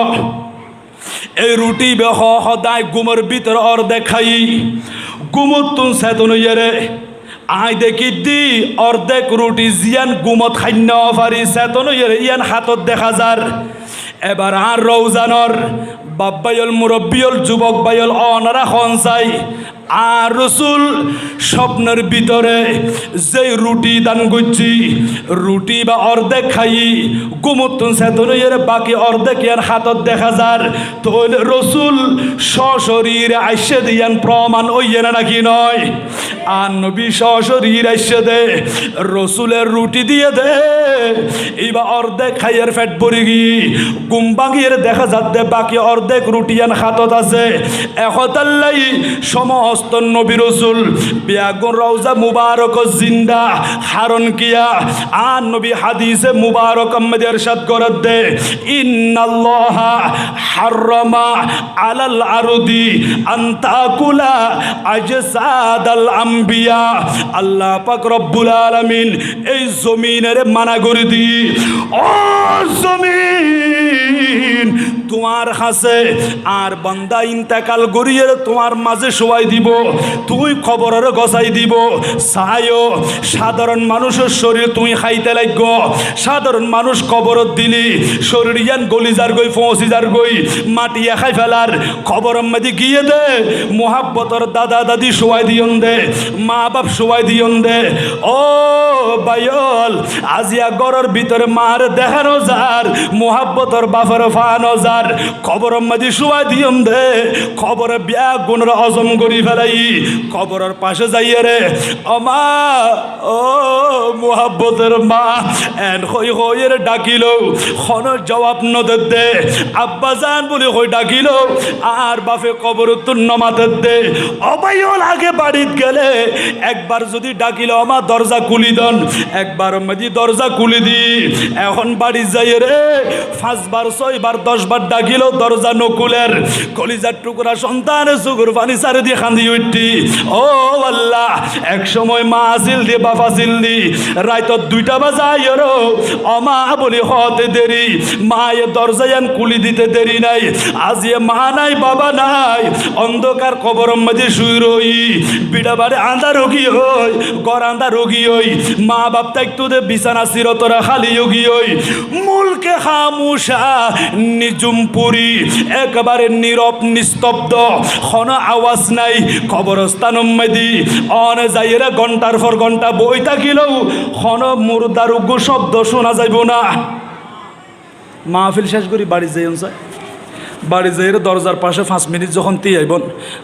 Speaker 1: এই রুটি বেহ সদায় গুমের ভিতর অর্ধেক খাই গুমত তুন চেতন রে আই দেখি দি অর্ধেক রুটি জিয়ান গুমত খান্য পারি চেতন ইয়ান হাতত দেখা যার এবার আর রৌজানর বাব্বাইল মুরব্বিয়ল যুবক বাইল অনারা খন চাই আর রসুল স্বপ্নের ভিতরে যে রুটি দান করছি রুটি বা অর্ধেক খাই গুমতুন চেতনের বাকি অর্ধেক ইয়ার হাতত দেখা যার তো রসুল সশরীরে আইসে দিয়ান প্রমাণ ওইয়ে না নাকি নয় আর নবী সশরীর আইসে দে রসুলের রুটি দিয়ে দে এইবার অর্ধেক খাইয়ের ফেট পড়ি গি গুম ভাঙিয়ে দেখা যাচ্ছে বাকি অর্ধেক রুটি ইয়ান হাতত আছে একতাল্লাই সমস্ত নবী রসুল বিয়াগুন রওজা মুবারক জিন্দা হারন কিয়া আর নবী হাদিসে মুবারক মধ্যে ইরশাদ করে দে ইন্নাল্লাহা হাররামা আলাল আরদি আন তাকুলা আজসাদাল আম্বিয়া আল্লাহ পাক রব্বুল আলামিন এই জমিনের মানা করে দি ও জমিন তোমার কাছে আর বান্দা ইন্তেকাল করিয়ে তোমার মাঝে শোয়াই দিব তুই খবরের গছাই দিব চাইও সাধারণ মানুষের শরীর তুই খাইতে লাগ সাধারণ মানুষ কবরত দিলি শরীর ইয়ান গলি যার গই পৌঁছি যার গই মাটিয়া খাই ফেলার খবরের মধ্যে গিয়ে দে মোহাব্বতর দাদা দাদি শোয়াই দিয়ন দে মা বাপ শোয়াই দিয়ন দে ও বাইল আজিয়া গড়ের ভিতরে মার দেখানো যার মোহাব্বতর বাপের ফানো যার খবরের মধ্যে শোয়াই দিয়ন দে খবরে বিয়া গুণের হজম করি ফেলাই খবরের পাশে যাইয়ে রে মা ও মোহাব্বতের মা এন হই হইয়ের ডাকিল খন জবাব নদের দে আব্বা জান বলে হই ডাকিল আর বাপে কবর তোর নমাদের দে অবাইল আগে বাড়িত গেলে একবার যদি ডাকিল আমার দরজা খুলি দন একবার মধ্যে দরজা খুলি দি এখন বাড়ি যাইয়ে রে 5 বার 6 6 বার 10 বার ডাকিল দরজা নকুলের কলিজার টুকরা সন্তান সুগুর পানি সারে দিয়ে কান্দি উঠি ও আল্লাহ এক সময় মা আসিল দিয়ে বাবা আসিল দি রাত 2টা বাজায় অমা বলি হতে দেরি মায়ে দরজায়ান কুলি দিতে দেরি নাই আজ মা নাই বাবা নাই অন্ধকার কবর মাঝে শুই রই বিড়া বাড়ি আন্দা রোগী হই গর আন্দা রোগী হই মা বাপ একটু দে বিছানা চিরতরা খালি যোগী হই মুলকে খামুশা নিজুমপুরি একেবারে নীরব নিস্তব্ধ কোনো আওয়াজ নাই কবরস্থান মেদি অন যাইরা ঘন্টার পর ঘন্টা বই থাকিলেও কোনো মুর্দারোগ্য শব্দ শোনা যাইব না মাহফিল শেষ করি বাড়ি যাই বাড়ি যাই দরজার পাশে 5 মিনিট যখন তিয়াইবন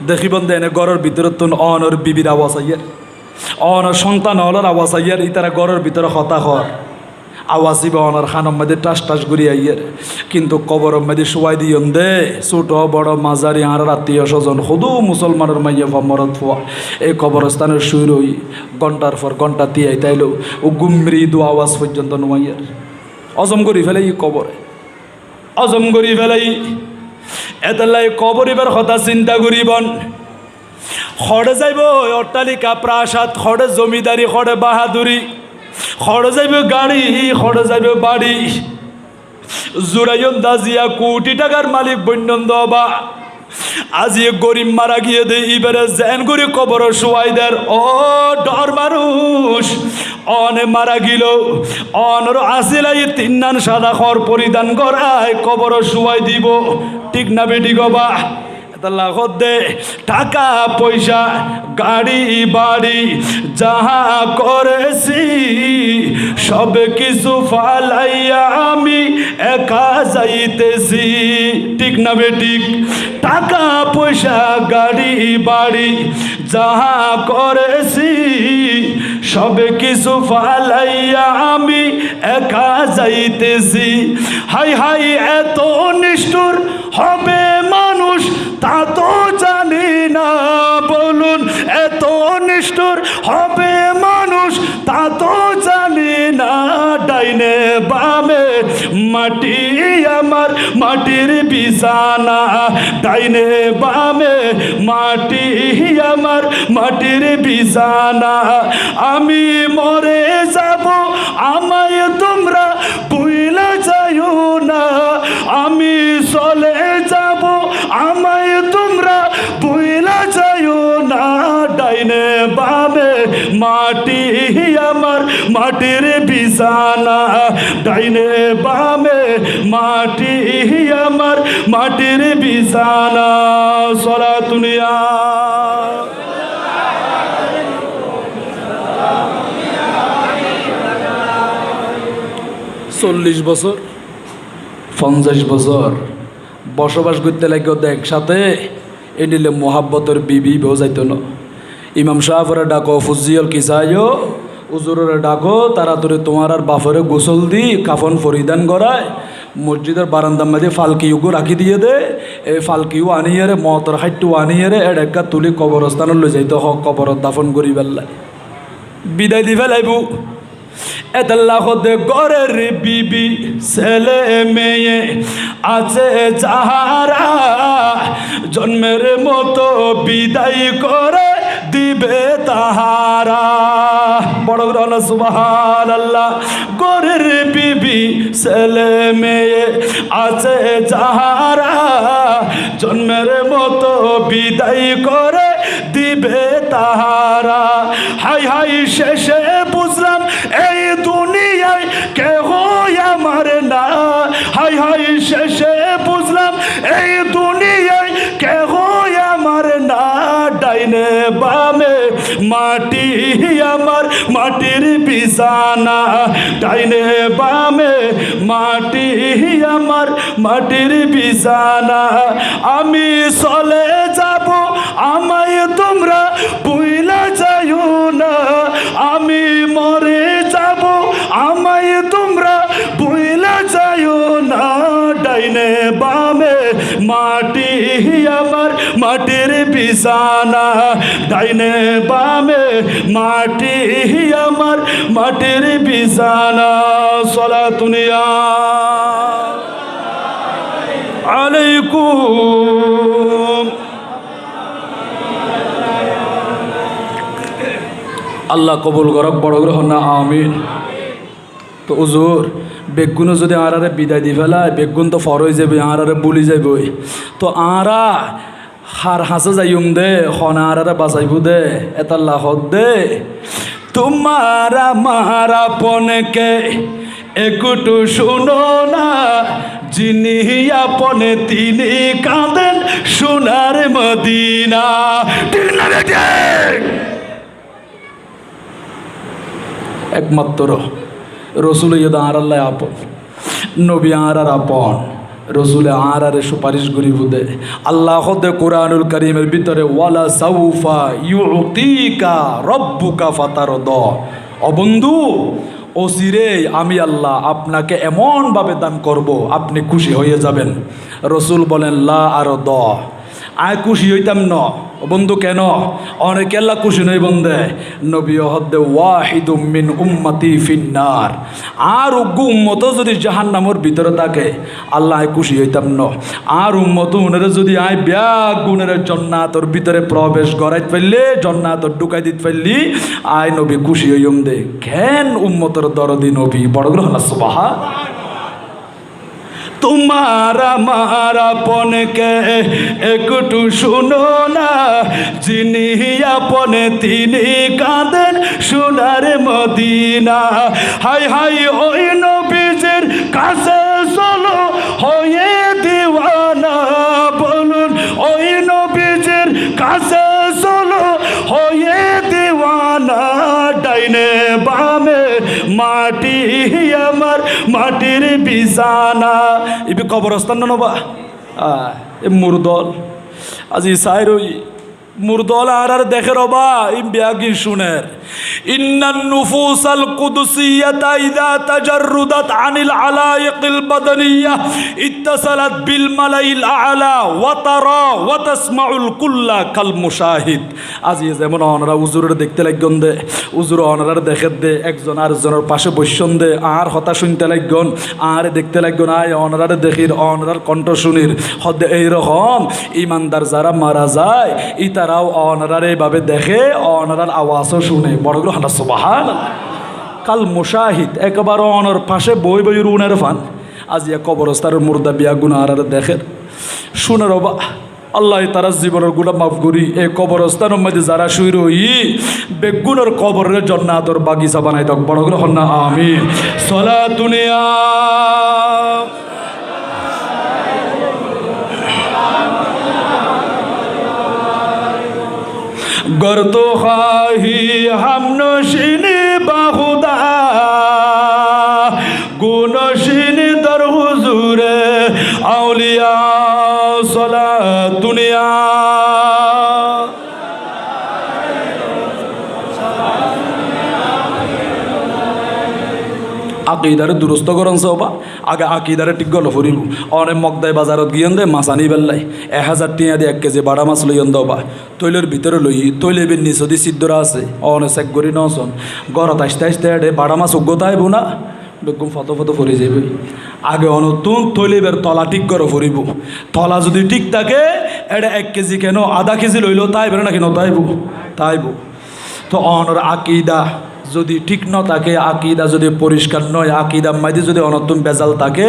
Speaker 1: দেখিবন দেনে ঘরের ভিতরে তো অনর বিবির আওয়াজ আইয়ার অনর সন্তান হলর আওয়াজ আইয়ার ইতারা ঘরের ভিতরে হতা হর আওয়াজিব অনার খানম মধ্যে টাস টাস ঘুরি আইয়ার কিন্তু কবর মধ্যে শোয়াই দিয়ন দে ছোট বড় মাঝারি আর আত্মীয় স্বজন শুধু মুসলমানের মাইয়া মরদ ফোয়া এই কবরস্থানের শুই রই ঘন্টার পর ঘন্টা তিয়াই তাইলো ও গুমরি দু আওয়াজ পর্যন্ত নোয়াইয়ার অজম করি ফেলাই কবরে অজম করি ফেলাই এতলাই কবরিবার কথা চিন্তা করিবন খড়ে যাইব অট্টালিকা প্রাসাদ খড়ে জমিদারি খড়ে বাহাদুরি খড়ে যাইব গাড়ি খড়ে যাইব বাড়ি জুরাইন দাজিয়া কোটি টাকার মালিক বন্যন দবা আজি গরিব মারা গিয়ে দে এবারে জেন করে কবর শোয়াই দেয় ও ডর মানুষ অনে মারা গিল অনর আসিলাই 3 নান সাদা খড় পরিধান করায় কবর শোয়াই দিব ঠিক না বেটি গবা লাখত দে টাকা পয়সা গাড়ি বাড়ি যাহা করেছি সব কিছু ফালাইয়া আমি একা যাইতেছি ঠিক না বেঠিক টাকা পয়সা গাড়ি বাড়ি যাহা করেছি সব কিছু ফালাইয়া আমি একা যাইতেছি হাই হাই এত নিষ্ঠুর হবে মানুষ তা তো জানি না বলুন এত নিষ্ঠুর হবে মানুষ তা তো জানি না ডাইনে বামে মাটি আমার মাটির বিছানা ডাইনে বামে মাটি আমার মাটির বিছানা আমি মরে যাব আমায় তোমরা ভুলে যাইও না আমি চলে যাব আমায় তোমরা ভুলে যাইও না ডাইনে বামে মাটি আমার মাটির বিছানা ডাইনে বামে মাটি আমার মাটির বিছানা সলা দুনিয়া 40 বছর 50 বছর বসবাস করতে লাগে একসাথে এ নিলে মোহাব্বতের বিবি বোঝাইত না ইমাম সাহেবরে ডাকো ফুজিয়ল কিসাইও উজুরে ডাকো তাড়াতাড়ি তোমার আর বাফরে গোসল দি কাফন পরিধান করায় মসজিদের বারান্দার মধ্যে ফালকিউগো রাখি দিয়ে দে এই ফালকিউ আনিয়ে রে মতর খাইটু আনিয়ে রে একা তুলি কবরস্থানে লই যাইতে হক কবরত দাফন করি পেলাই বিদায় দি ফেলাইব এতাল্লাহ দে গরের বিবি ছেলে মেয়ে আছে যাহারা জন্মের মতো বিদায় করে দিবে তাহারা বড় বড় সুবহানাল্লাহ গরের বিবি ছেলে মেয়ে আছে যাহারা জন্মের মতো বিদায় করে দিবে তাহারা হাই হাই শেষে বুঝলাম এই দুনিয়ায় কেহ আমার না হাই হাই শেষে বুঝলাম এই দুনিয়ায় কেহ আমার না ডাইনে বামে মাটি আমার মাটির বিছানা ডাইনে বামে মাটি আমার মাটির বিছানা আমি চলে যাব আমায় তোমরা ভুলে যাইও না আমি মরে যাব আমায় তোমরা ভুলে যাইও না ডাইনে বামে মাটি আমার মাটির বিছানা ডাইনে বামে মাটি আমার মাটির বিছানা সলা দুনিয়া আল্লাহ কবুল করক, বড় গ্রহণ না আমিন। তো হুজুর বেগুনও যদি আরারে বিদায় দি ফেলায়, বেগুন তো ফর হয়ে যাবে, আরারে বুলি যাবই। তো আরা হার হাসে যাইম দে, হন আরারে বাঁচাইব দে, এটা লাহত দে। তোমার আমার আপনকে একটু শুনো না, যিনি আপনে তিনি কাঁদেন সোনার মদিনা। একমাত্র রসুল ইয়দা আর আল্লাহ আপন, নবী আর আপন, রসুলে আর সুপারিশ করিব দে। আল্লাহ দে কোরআনুল কারীমের ভিতরে ওয়ালা সাউফা ইউতিকা রব্বুকা ফাতারদ, ও বন্ধু অচিরে আমি আল্লাহ আপনাকে এমনভাবে দান করব আপনি খুশি হয়ে যাবেন। রসুল বলেন লা আর দ, আয় খুশি হইতাম ন বন্ধু, কেন? অনেক আল্লাহ খুশি নই বন্ধে। নবী হদ্দে ওয়াহিদুম মিন উম্মতি ফিন্নার, আর উগ্গু উম্মত যদি জাহান্নামের ভিতরে থাকে আল্লাহ আয় খুশি হইতাম ন। আর উম্মত উনারে যদি আয় ব্যাগ গুণের জন্নাতর ভিতরে প্রবেশ করাইতে পারলে, জন্নাতর ঢুকাই দিতে পারলি, আয় নবী খুশি হইম দে। কেন? উম্মতর দরদি নবী, বড় গ্রহণ সুবহান। তোমার আমার আপনকে একটু শুনো না, যিনি আপনে তিনি কাঁদেন সোনার মদিনা। হাই হাই ওই নবীজির কাছে চলো হয়ে দিওয়ানা, বলুন ওই নবীজির কাছে চলো হয়ে দিওয়ানা। ডাইনে বামে মাটি আমার মাটির বিছানা, ইবি কবরস্থান নবা এ মুরদল আজি সাইর মুরদল আর দেখে রবা ইম ব্যাগি শুনের। ইন্নান নুফুসাল কুদসিয়াতা ইযা তাজাররুদাত আনিল আলাইকিল বাদানিয়া ইত্তাসালাত বিল মালাইল আলা ওয়া তারা ওয়া তাসমাউল কুল্লা কাল মুশাহিদ। আজি যেমন অনরা উজুরের দেখতে লাগন দে, উজুর অনরার দেখে দে, একজন আরেকজনের পাশে বসন দে, আর হতা শুনতে লাগন, আর দেখতে লাগন, আয় অনরার দেখির, অনরার কণ্ঠ শুনির। হদে এইরকম ইমানদার যারা মারা যায় ইতারাও অনরার এইভাবে দেখে, অনরার আওয়াজও শুনে। বড় গ্রহণ সুবহান। কাল মুশাহিদ, একেবারে অনর পাশে বই বই রুনের ফান। আজিয়া কবরস্থানের মুর্দা বিয়া গুনা আর দেখেন শুনের বা আল্লাহ তারা জীবনের গুণা মাফ করি। এই কবরস্থানের মধ্যে যারা শুই রই বেগুনের কবরের জান্নাতের বাগিচা বানাই দাও, বড় গ্রহণ না আমিন। সলাতুনিয়া গর্ত খাহি হাম নশিনি বাহুদা, গুনশিনি দর হুজুরে আউলিয়া সলাতুনিয়া। আকিদারে দুরস্ত করন সবা, আগে আকিদারে ঠিক গল ফুরিব। অনেক মগদাই বাজারত গিয়েন দে মাছ আনি বেল্লাই 1000 টিয়া দিয়ে 1 কেজি বাড়া মাছ লইন দবা, তৈলের ভিতরে লই, তৈলেবের নিচে দি সিদ্ধরা আছে, অনেক চেক করি নসন গরত আসতে আসতে এডে বাড়া মাছ উগ্গতা আইব না, বেগুম ফত ফত ফুরি যাইব। আগে অনতুন তৈলেবের তলা ঠিক করে ফুরিব, তলা যদি ঠিক থাকে এটা 1 কেজি কেন আধা কেজি লইলেও তাইব নাকি নতাইব তাইব। তো অনর আকিদা যদি ঠিক ন থাকে, আকিদা যদি পরিষ্কার নয়, আকিদা মাইদি যদি অনতুন বেজাল থাকে,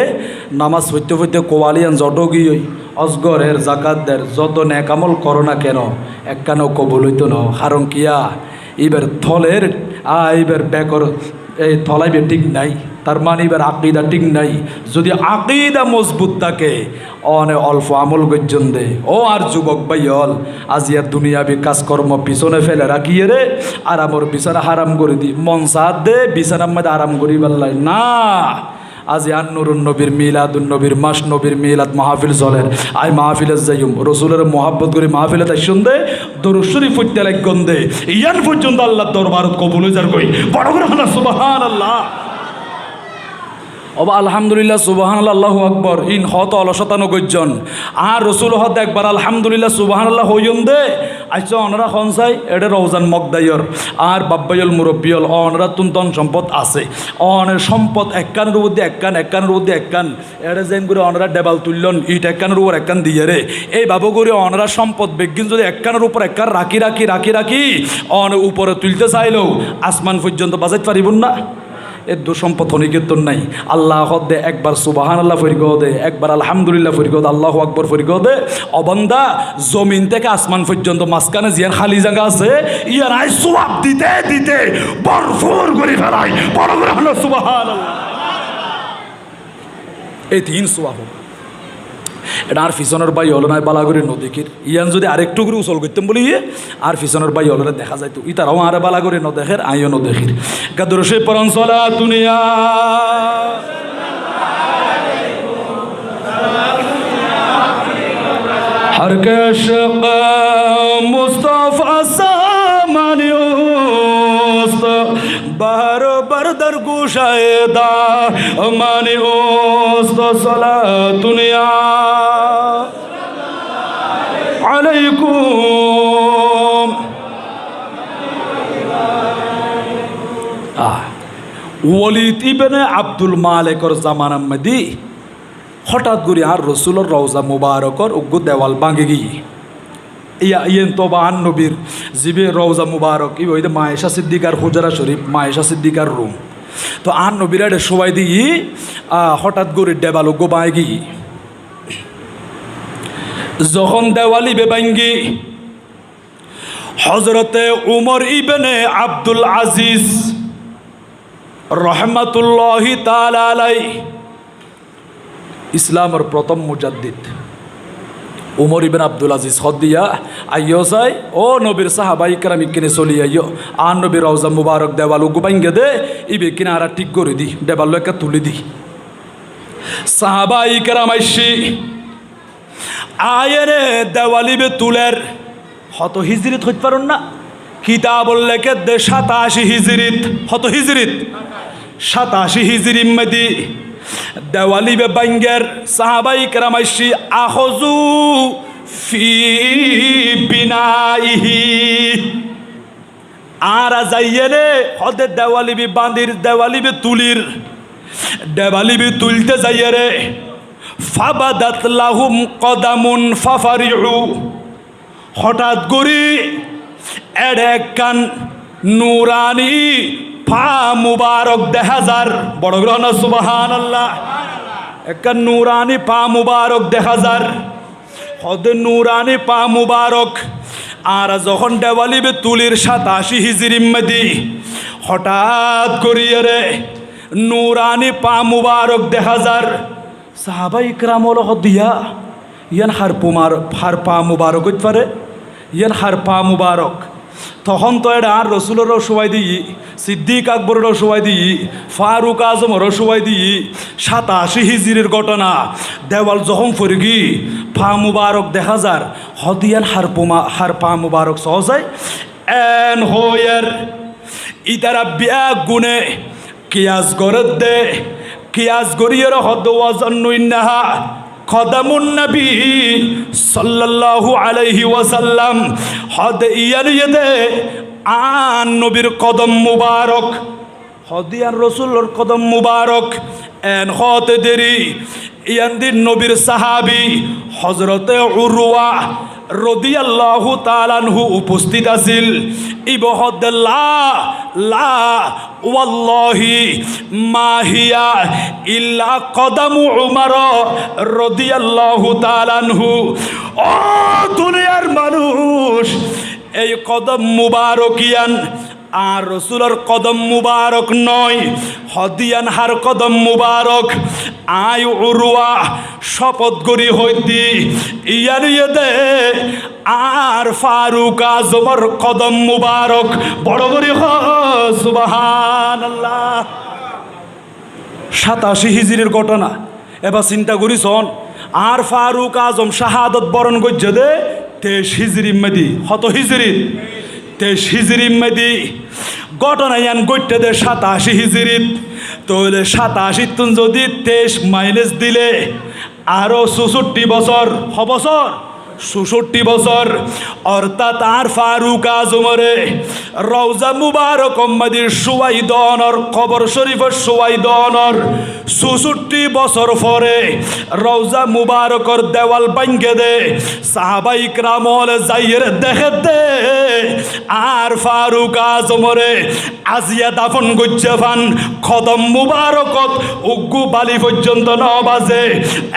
Speaker 1: নামাজ হইতে হইতে কোয়ালিয়ান যত গিয়ে অজগরের জাকাতদের যত নেকামল করো না কেন একখানেও কবুল হইতো না। কারণ কিয়া এবার থলের এবার বেকর এই থলাইবে ঠিক নাই, তার মানে এবার আকিদা ঠিক নাই। যদি আকিদা মজবুত থাকে অনে অল্প আমল গজ্জন দে। ও আর যুবক ভাই হল আজিয়ার দুনিয়াবি কাজকর্ম পিছনে ফেলে রাখিয়ে রে আরামর বিছানা হারাম করে দি, মন সাথ দে বিছানার মধ্যে আরাম করি পারলাই না। আজি আন্নুরুন নবীর মিলাদুন নবীর মাস নবীর মিলাদ মাহফিল চলের, আই মাহফিলে যাইম রসুলের মহাব্বত করে মাহফিলে তাই শুনদে দরুদ শরীফ পড়তে লাগন দে, ইয়ান পর্যন্ত আল্লাহ দরবারত কবুল হয়ে যার কই, বড় করে সুবহানাল্লাহ। অবা আলহামদুলিল্লাহ সুবহানাল্লাহ আল্লাহু আকবর ইন হত অলশতানগজন আর রসুল হদ একবার আলহামদুলিল্লাহ সুবহানাল্লাহ হইয়ন দে আচ্ছা অনরা খনসাই এটা রওজান মগদাইয়র আর বাব্বাইল মুরব্বিয়ল অনরা তুন্তন সম্পদ আছে অনের সম্পদ এককানের উপর দিয়ে এককানের উপর দিয়ে এককান এটা যেন করে অনরা ডেবাল তুললন ইট এককানের উপর এককান দিয়ে রে এই বাবু করে অনরা সম্পদ বেগিন যদি এককানের উপর এককান রাখি অন উপরে তুলতে চাইলেও আসমান পর্যন্ত বাজাইতে পারিব না এর দুঃসম্পদ হনিকেতন নাই আল্লাহ দে একবার সুবহানাল্লাহ ফরিগ দে একবার আলহামদুলিল্লাহ ফরিগ দে আল্লাহু আকবর ফরিগ দে অবন্দা জমিন থেকে আসমান পর্যন্ত মাঝখানে জিয়ান খালি জায়গা আছে ইয়ার আই সওয়াব দিতে দিতে ভরপুর করে ফেলাই বড় করে হলো সুবহানাল্লাহ এই তিন সওয়াব এটা আর পিছনের বাই হলো না বালাগুড়ি নদীকির ইয়ান যদি আরেকটু করে উচল করতাম বলি আর পিছনের বাই হলো দেখা যাইতো ইতারাও আর বালাগুড়ি নদেখের আইও নদেখির কাদর সে পরন সলা দুনিয়া হর কেশ মুস্তফা সামানিউস্ত বাহার বরদর গুশায়দা মানিউস্ত সলা দুনিয়া আলাইকুম ওয়ালিদ ইবনে আব্দুল মালিকর জামানার মধ্যে হঠাৎ করে আর রসুলের রওজা মুবারকর উগ্র দেওয়াল ভাঙে গিয়ে ইয়েন তোবা আন নবীর জিবে রওজা মুবারক ই ওই মায়েশা সিদ্দিকার হুজরা শরীফ মায়েশা সিদ্দিকার রুম তো আন নবীরা সবাই দিয়ে হঠাৎ করে দেওয়াল উগ্র বাঁয়ে গিয়ে যখন দেওয়ালি বেবাঙ্গি হজরতে উমর ইবনে আব্দুল আজিজ রহমাতুল্লাহি তাআলা আলাইহি ইসলামের প্রথম মুজাদ্দিদ উমর ইবনে আব্দুল আজিজ হদিয়া আইয়ো চাই ও নবীর সাহাবাই কেরামি কিনে চলি আইয়ো আর নবীর রওজা মুবারক দেওয়াল গুবাইঙ্গে দে ইবে কিনা আর ঠিক করে দি দেওয়াল একটা তুলি দি সাহাবাই কেরাম আইসি আয়েরে দেওয়ালিবে তুলের হত হিজরিত হইতে পারুন না কিতাবল লেখে দে 87 হিজরিত হত হিজরিত 87 হিজরি মেদি দেওয়ালিবে বাঙ্গের সাহাবাই কেরাম আইসি আখজু ফি বিনাইহি আর যাইয়েরে হদে দেওয়ালিবি বান্দির দেওয়ালিবে তুলির দেওয়ালিবে তুলতে যাইয়েরে ফাবাদাত লাহুম কদামুন ফাফারিউ হঠাৎ করি এডেকান নুরানি পা মুবারক দেখা যার বড় গ্রহণ সুবহানাল্লাহ একটা নুরানি পা মুবারক দেখা যার হদে নুরানি পা মুবারক আর যখন দেওয়ালিবে তুলির 87 হিজরি মেদি হঠাৎ করিয়ে রে নুরানি পা মুবারক দেখা যার সাহাবাই ইকরামল হদিয়া ইয়ান হার পা মুবারক হইতে পারে ইয়ান হার পা মুবারক তখন তো এটা আর রসুলেরও সবাই দিই সিদ্দিক আকবরেরও সবাই দিই ফারুক আজমেরও সবাই দিই 87 হিজরির ঘটনা দেওয়াল যখন ফরগি পা মুবারক দেখা যার হদিয়ান হার পা মুবারক সহজায় এন হয়ের ইতারা বিয়া গুনে কিয়াস গরদ দে কিয়াস গরিয়ের হদ ওয়াজান্নুইন্নাহা কদমুন নবী সাল্লাল্লাহু আলাইহি ওয়াসাল্লাম হদ ইয়ারিয়েদে আন নবীর কদম মুবারক হদিয়ার রসুলের কদম মুবারক এন হতে দেরি ইয়ান্দির নবীর সাহাবী হযরতে উরওয়া রাদিয়াল্লাহু তাআলা আনহু উপস্থিত আছিল ইবহদ লা লা ওয়াল্লাহি মা হিয়া ইল্লা কদমু উমর রাদিয়াল্লাহু তাআলা আনহু ও দুনিয়ার মানুষ এই কদম মুবারকিয়ান আর রসুলের কদম মুবারক নয় হদিয়ান হার কদম মুবারক আয় উরওয়া শপথ করি হইতি ইয়ারিয়ে দে আর ফারুক আজমর কদম মুবারক বড় করি সুবহানাল্লাহ 87 হিজরির ঘটনা এবার চিন্তা করি শোন আর ফারুক আজম শাহাদত বরণ করছে দে 23 হিজরি মেদি হত হিজরি 23 হিজরি মেদি ঘটনা ইয়ান গইতে দে 87 হিজরিত তাহলে 87 তুন যদি 23 মাইনাস দিলে আরো 64 বছর বছর 66 বছর অর্থাৎ আর ফারুক আজমরে রওজা মুবারক মদির সুয়াইদনর কবর শরীফের সুয়াইদনর 66 বছর পরে রওজা মুবারকর দেওয়াল ভাঙ্গে দে সাহাবাই ইকরাম হলে যাইয়ের দেখে দে আর ফারুক আজমরে আজিয়া দাফন করছে ফান কদম মুবারকত উগ্গু বালি পর্যন্ত ন বাজে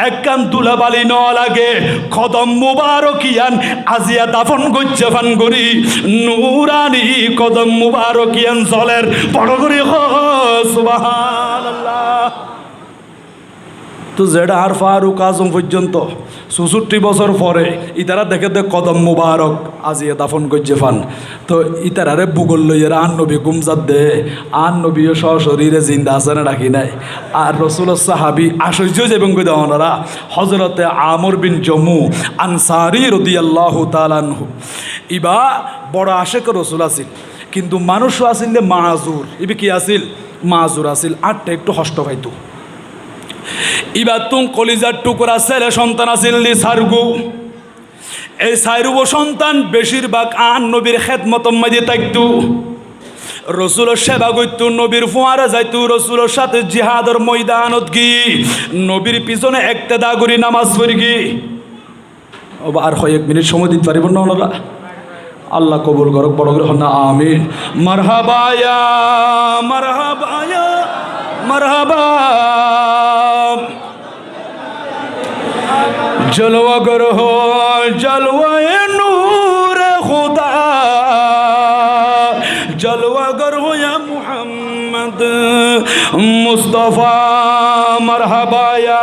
Speaker 1: একখান তুলা বালি ন লাগে কদম মুবারকিয়ান আজিয়া দাফন করছে ফান করি নুরানি কদম মুবারকিয়ান চলের বড় করে সুবহানাল্লাহ। তো যেটা আর ফারুক আজম পর্যন্ত 64 বছর পরে ইতারা দেখে দেখ কদম মুবারক আজিয়া দাফন করছে ফান। তো ইতারারে বুগল লইয়ের আন নবী গুমজাত দে আন নবীও সশরীরে জিন্দা আছে না রাখি নাই। আর রসুলের সাহাবি আশ্চর্য এবং ওনারা হজরতে আমর বিন জমু আনসারি রাদিয়াল্লাহু তাআলা আনহু ইবা বড় আশেক রসুল আসিল, কিন্তু মানুষও আসিল মাজুর। ইবি কি আসিল? মাজুর আসিল। আটটা একটু হষ্ট পাইতো। ইবার তুম কলিজার টুকরা ছেলে সন্তান আসিল সারগু। এই সাইরুব সন্তান বেশিরভাগ আন নবীর খেদমত মাঝে থাকতো, রসুলের সেবা করতো, নবীর ফুয়ারে যাইতো, রসুলের সাথে জিহাদের ময়দানত গি নবীর পিছনে একতেদা করি নামাজ পড়ি গি। আর হয় 1 মিনিট সময় দিতে পারিব না ওনারা? আল্লাহ কবুল করক, বড় করে হন না আমিন। মারহাবায়া মারহাবায়া মারহাবা জলওয়া করো জলওয়ায়ে নূরে খুদা জলওয়া করো ইয়া মুহাম্মদ মুস্তাফা মারহাবায়া।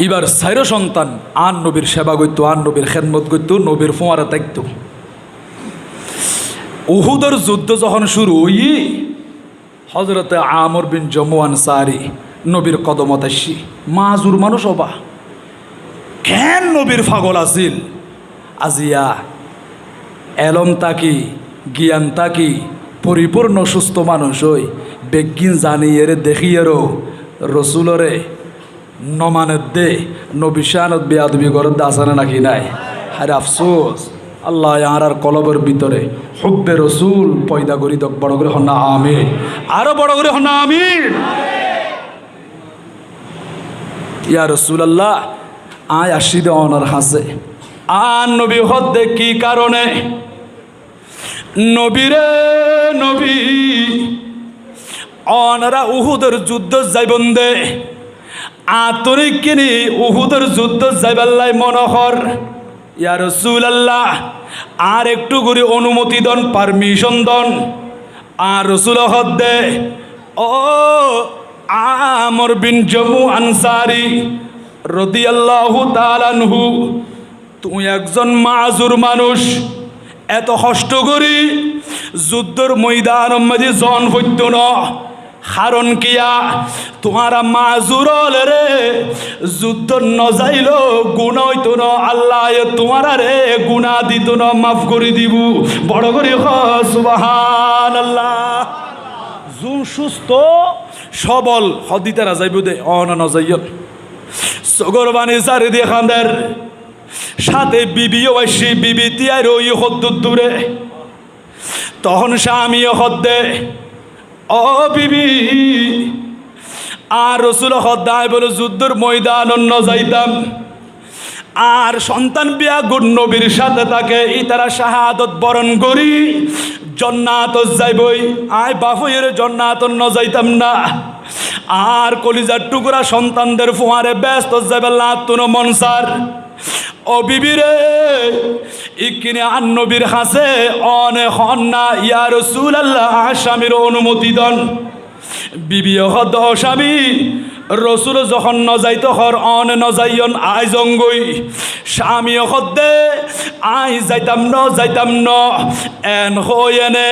Speaker 1: এবার সাইর সন্তান আন নবীর সেবা করতো, আন নবীর খেদমত করতো, নবীর ফোয়ারা থাকতো। উহুদের যুদ্ধ যখন শুরু হই হজরতে আমর বিন জমু আনসারি নবীর কদমত আসি। মাজুর মানুষ হবা কেন নবীর পাগল আছিল। আজিয়া এলম তাকি জ্ঞান তাকি পরিপূর্ণ সুস্থ মানুষ হই বেগিন জানিয়ে দেখিয়েরও রসুলরে নমানত দে নবী শানত বেয়াদবি করে দাসানে নাকি নাই। আরে আফসোস আল্লাহ আর কলবের ভিতরে হুব্বে রসুল পয়দা করি দক। বড় করে হন্না আমিন, আরো বড় করে হন্না আমিন। ইয়া রাসূলুল্লাহ আয় আসি দে অনার হাসে আন নবী হদ্দে কি কারণে নবীরে নবী অনারা উহুদের যুদ্ধ যাইবন দে আতরিক কিনি উহুদের যুদ্ধ যাইবাল্লাই মনোহর। ইয়া রাসূলুল্লাহ আর একটু করে অনুমতি দন, পারমিশন দন। আর রসুল হদ্দে ও আমর বিন জমু আনসারি রাদিয়াল্লাহু তাআলা আনহু, তুই একজন মাজুর মানুষ, এত কষ্ট করি যুদ্ধের ময়দান মাঝে জন হইত না। কারণ কিয়া তোমারা মাজুর রে যুদ্ধ নজাইল গুণা হইতো না, আল্লাহ তোমারা রে গুণা দিত না, মাফ করে দিব। বড় করে সুবহানাল্লাহ। জুন সুস্থ সবল হদিতারা যাইব দে অনা নজাইল সগর বাণী চারি দিয়ে খান্দের সাথে বিবিও আসি, বিবি তিয়ার ওই হদ্দুর দূরে। তখন স্বামীও হদ্দে ও বিবি আর রসুল হদ্দায় বলে যুদ্ধের ময়দান অন্য যাইতাম আর সন্তান বিয়া গুণ নবীর সাথে থাকে ইতারা শাহাদত বরণ করি জন্নাত যাইবই। আয় বাফের জন্নাত ন যাইতাম না। আর কলিজার টুকরা সন্তানদের ফোয়ারে ব্যস্ত যাবে লাতুন মনসার। ও বিবিরে ইকিনে আন নবীর হাসে অনে হন না ইয়া রাসূলুল্লাহ স্বামীর অনুমতি দন। বিবি হদ স্বামী রসুল যখন নজাইত হর অন নজাইয়ন আই জঙ্গই স্বামী হদ্দে আই যাইতাম ন এন হই এনে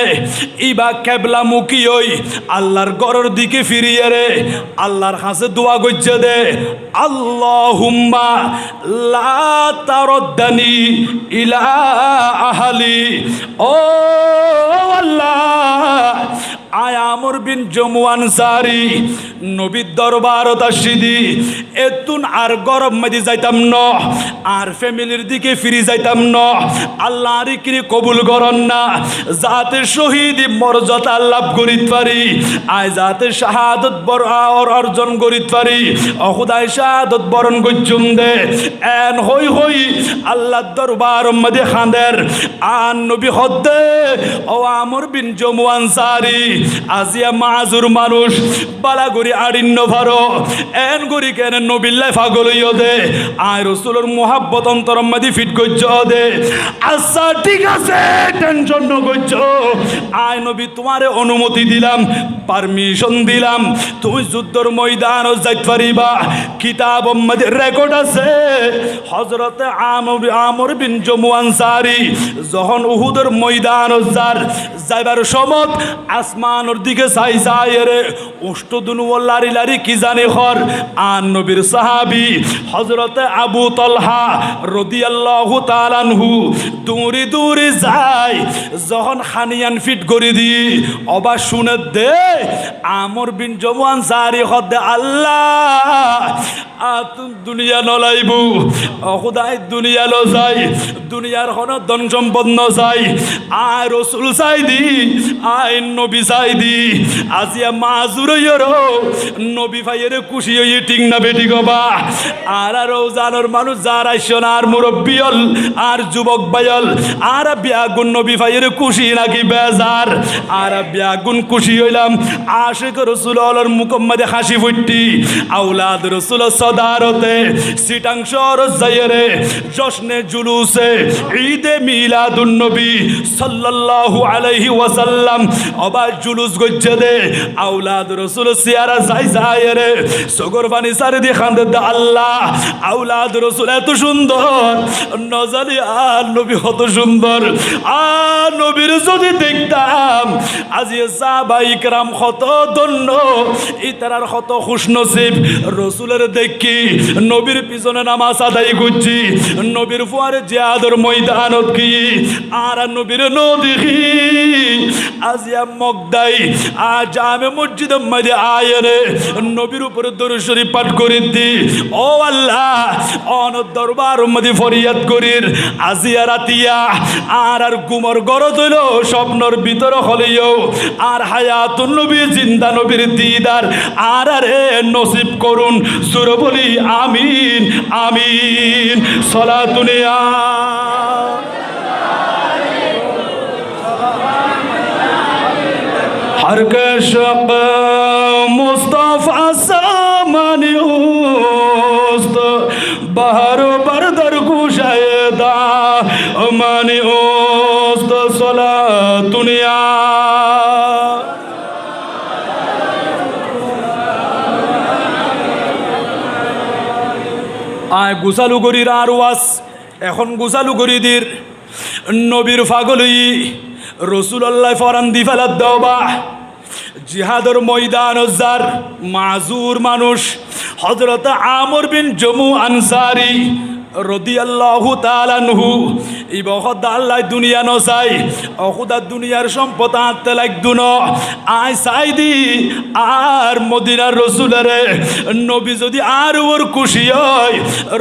Speaker 1: ইবা কেবলা মুখী হই আল্লাহর গড়ের দিকে ফিরিয়ে রে আল্লাহর কাছে দোয়া গজ্জে দে আল্লাহুম্মা লা তারদ্দানি ইলা আহলি ও আল্লাহ আয় আমর বিন জমু আনসারি নবীর দরবারত আসিদি এতুন আর গরম মাঝে যাইতাম ন আর ফ্যামিলির দিকে ফিরে যাইতাম ন আল্লাহর কিরি কবুল করন না যাতে শহীদ মর্যাদা লাভ করিত পারি আয় যাতে শাহাদত অর্জন করিত পারি অখুদায় শাহাদত বরণ গজ্জুম দে এন হই হই আল্লাহর দরবার মধ্যে খাঁদের আর নবী হদ্দে ও আমর বিন জমু আনসারি আজিয়া মাজুর মানুষ বালাগুড়ি আড়িন্ন ভারো এন গুড়ি কেন নবিল্লাই ফাগল ইয় দে আয় রসুলের মোহাব্বত অন্তর মাদি ফিট করছ দে আচ্ছা ঠিক আছে টেনশন ন করছ আয় নবী তোমারে অনুমতি দিলাম পারমিশন দিলাম তুমি যুদ্ধর ময়দান যাইতে পারিবা কিতাব মাদি রেকর্ড আছে হযরতে আমর বিন জমু আনসারি যখন উহুদের ময়দান যাইবার সময় আসমানের দিকে চাই রে উষ্টদুন ও লারি লারি কি জানে হর আন নবীর সাহাবী হযরতে আবু তালহা রাদিয়াল্লাহু তাআলা আনহু দূরে দূরে যায় যখন খানিয়ান ফিট করে দি অবা শুনে দে আমর বিন জমু আনসারি হদে আল্লাহ আতুম দুনিয়া নলাইবু খুদাই দুনিয়া লো যাই দুনিয়ার হন ধন সম্পদ ন যাই আয় রসুল চাই দি আয় নবী চাই দি আজিয়া মাজুর নবী ভাইয়ের খুশি হইয়ে ঠিক না বেটি গবা আর জানোর মানুষ যার আইসন আর মুরব্বিয়ল আর যুবক ভাইয়ল আর বিয়াগুন নবী ভাইয়ের খুশি নাকি বেজার আর বিয়াগুন খুশি হইলাম আশিক রসুল অলর মুকম্মদে হাসি ফুটটি আউলাদ রসুল সদারতে সিটাংশর যাইরে জশ্নে জুলুসে ঈদে মিলাদুন নবী সাল্লাল্লাহু আলাইহি ওয়াসাল্লাম অবা জুলুস গজ্জে দে আউলাদ রসুল সিয়ারা যাই রে সগর পানি সারি দিয়ে খান দে আল্লাহ আউলাদ রসুল এত সুন্দর নজালি আর নবী কত সুন্দর আর নবীর যদি দেখতাম আজি সাহাবা ইকরাম কত ধন্য ইতারার কত খুশনসিব রসুলের দেখি নবীর পিছনে নামাজ আদায় করছি নবীর ফুয়ারে জিহাদের ময়দানত কি আর নবীর নদী আজিয়া মগদাই আজ জামে মসজিদ মধ্যে আয়রে নবীর উপরে দরুদ শরীফ পাঠ করে দি ও আল্লাহ অন দরবার মধ্যে ফরিয়াদ করির আজিয়া রাতিয়া আর গুমর গরদ হইল স্বপ্নর ভিতর হলেও আর হায়াতুন নবী জিন্দা নবীর দিদার আর রে নসিব করুন সুর বলি আমিন আমিন সলাতুনিয়া हर के शब मुस्तफा सामानी उस्त बहर बरदर गुशायदा मानी उस्त सला दुनिया আয় গুসালু গরির আর ওয়াস এখন গুসালু গরিদির নবীর ফাগলই রসুল্লাহ ফরান দি ফেলার দেওয়া জিহাদর ময়দান যার মাজুর মানুষ হযরত আমর বিন জমু আনসারি রাদিয়াল্লাহু তাআলা আনহু ইবহদ আল্লাহ দুনিয়া ন চাই অখুদা দুনিয়ার সম্পদ আনতে লাগদু ন আয় চাই দি আর মদিনার রসুলেরে নবী যদি আর ওর খুশি হয়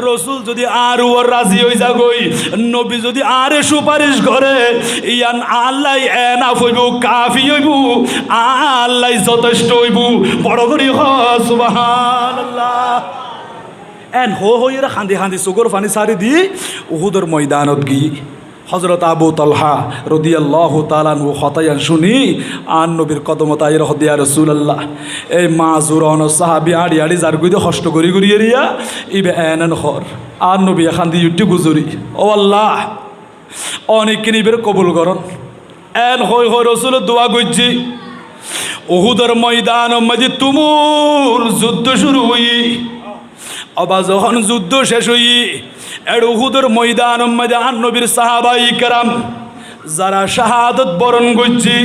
Speaker 1: রসুল যদি আর ওর রাজি হয়ে যাগই নবী যদি আরে সুপারিশ করে ইয়ান আল্লাহ এনা হইব কাফি হইব আল্লাহ যথেষ্ট হইব বড় করে হ সুবহানাল্লাহ এন হইরা খান্দি খান্দি চকুর পানি সারি দি উহুদের ময়দানত গিয়ে হযরত আবু তালহা রাদিয়াল্লাহু তাআলা আনহু খতায়ান শুনি আন নবীর কদমত আইর হদিয়া রাসূলুল্লাহ এই মাজুর অন সাহাবী আড়ি আড়ি যার গইতে কষ্ট করি করি এরিয়া ইবে এনন খর আর নবী খান্দি ইউটি গুজরি ও আল্লাহ অনেক কিনিবের কবুল করন এন হই হই রাসূল দোয়া গইজি উহুদের ময়দান মাঝে তুমুল যুদ্ধ শুরু হই আবার যখন যুদ্ধ শেষ হই এর উহুদের ময়দান মাঝে আর নবীর সাহাবাই কেরাম যারা শাহাদত বরণ করছি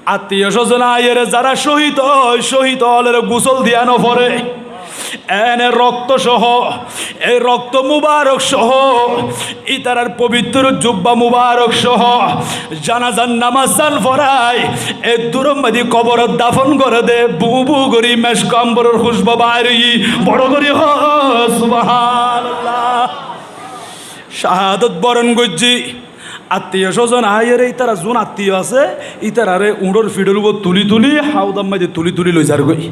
Speaker 1: আত্মীয় স্বজন আয়ের যারা শহীদ হলের গোসল দিয়ানো পরে এনে রক্ত সহ এই রক্ত মুবারক সহ ইতারার পবিত্র জুব্বা মুবারক সহ জানাজার নামাজ চাল ফরাই এ দুরম্বাদি কবর দাফন করে দে বুবু করি মেশ কম্বরের খুশবা বাইরে বড় করি হ সুবহানাল্লাহ শাহাদত বরণ করছি আত্মীয় স্বজন আয়ের এই তারা যোন আত্মীয় আছে ইতারারে উঁড়োর ফিডের উপর তুলি হাউদাম মাঝে তুলি লই যার গই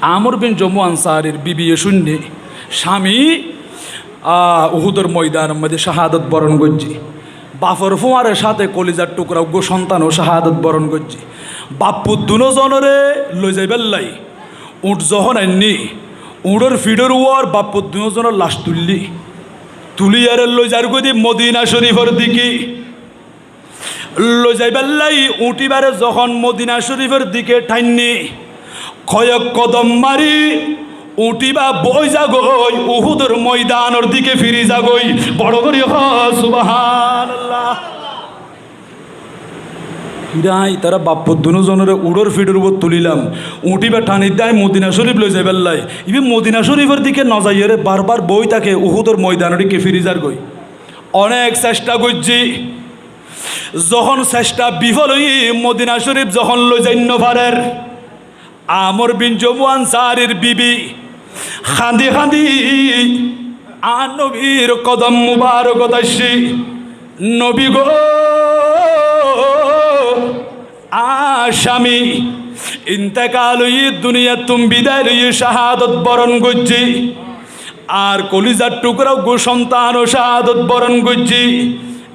Speaker 1: আমর বিন জম্মু আনসারের বিবি শূন্য স্বামী উহুদের ময়দান মধ্যে শাহাদত বরণ করছি বাফর ফুয়ারের সাথে কলিজার টুকরা গো সন্তানও শাহাদত বরণ করছি বাপ্পু দুজনরে লই যাইবার লাই উঠ যখন আননি উঁড়োর ফিডের উপর বাপ্পু দুজনের লাশ তুলি আর লই যার গদি মদিনা শরীফের দিকে লই যাইবার লাই উঠিবারে যখন মদিনা শরীফের দিকে ঠাইনি কয়েক কদম মারি উঠিবা বই যাগই উহুদের ময়দানের দিকে ফিরি যাগই বড় করি সুবহানাল্লাহ হিরাই তারা বাপ্প দুজনের উড়োর ফিডের উপর তুলিলাম উঠিবা টানি দেয় মদিনা শরীফ লই যাই বেল্লাই ইবি মদিনা শরীফের দিকে নজাইরে বারবার বই তাকে উহুদের ময়দানের দিকে ফিরি যার গই অনেক চেষ্টা করছি যখন চেষ্টা বিফল হই মদিনা শরীফ যখন লই যাইন পারের আমর বিন জম্মু আনসারের বিবি খান্দি আর নবীর কদম মুবারক দাসি নবী গো আসামি ইন্তেকাল হই দুনিয়া তুম বিদায় লই শাহাদত বরণ করছি আর কলিজার টুকরাও গো সন্তান ও শাহাদত বরণ করছি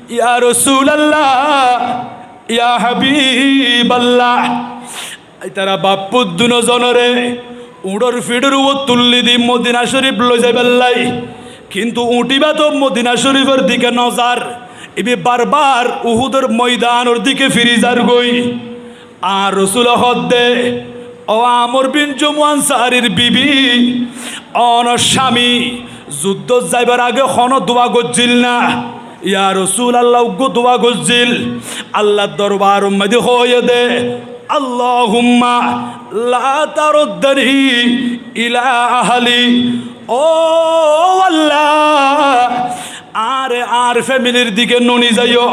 Speaker 1: ইয়া রাসূলুল্লাহ ইয়া হাবিবাল্লাহ তারা বাপ্পু দুজনরে উড়োর ফিডের উপর তুললি দি মদিনা শরীফ লই যাইবেল্লাই কিন্তু উঠিবা তো মদিনা শরীফের দিকে নজার ইবি বারবার উহুদের ময়দানের দিকে ফিরি যার গই আর রসুল হদ্দে ও আমর বিন জম্মু আনসারের বিবি অন স্বামী যুদ্ধ যাইবার আগে হন দোয়া করছিল না ইয়া রসুল আল্লাহ গো দোয়া করছিল আল্লাহ দরবার মধ্যে হয়ে দে আল্লাহুম্মা লা তারুদ্দানি ইলা আহলি ও আল্লাহ আর ফ্যামিলির দিকে ননি যাইও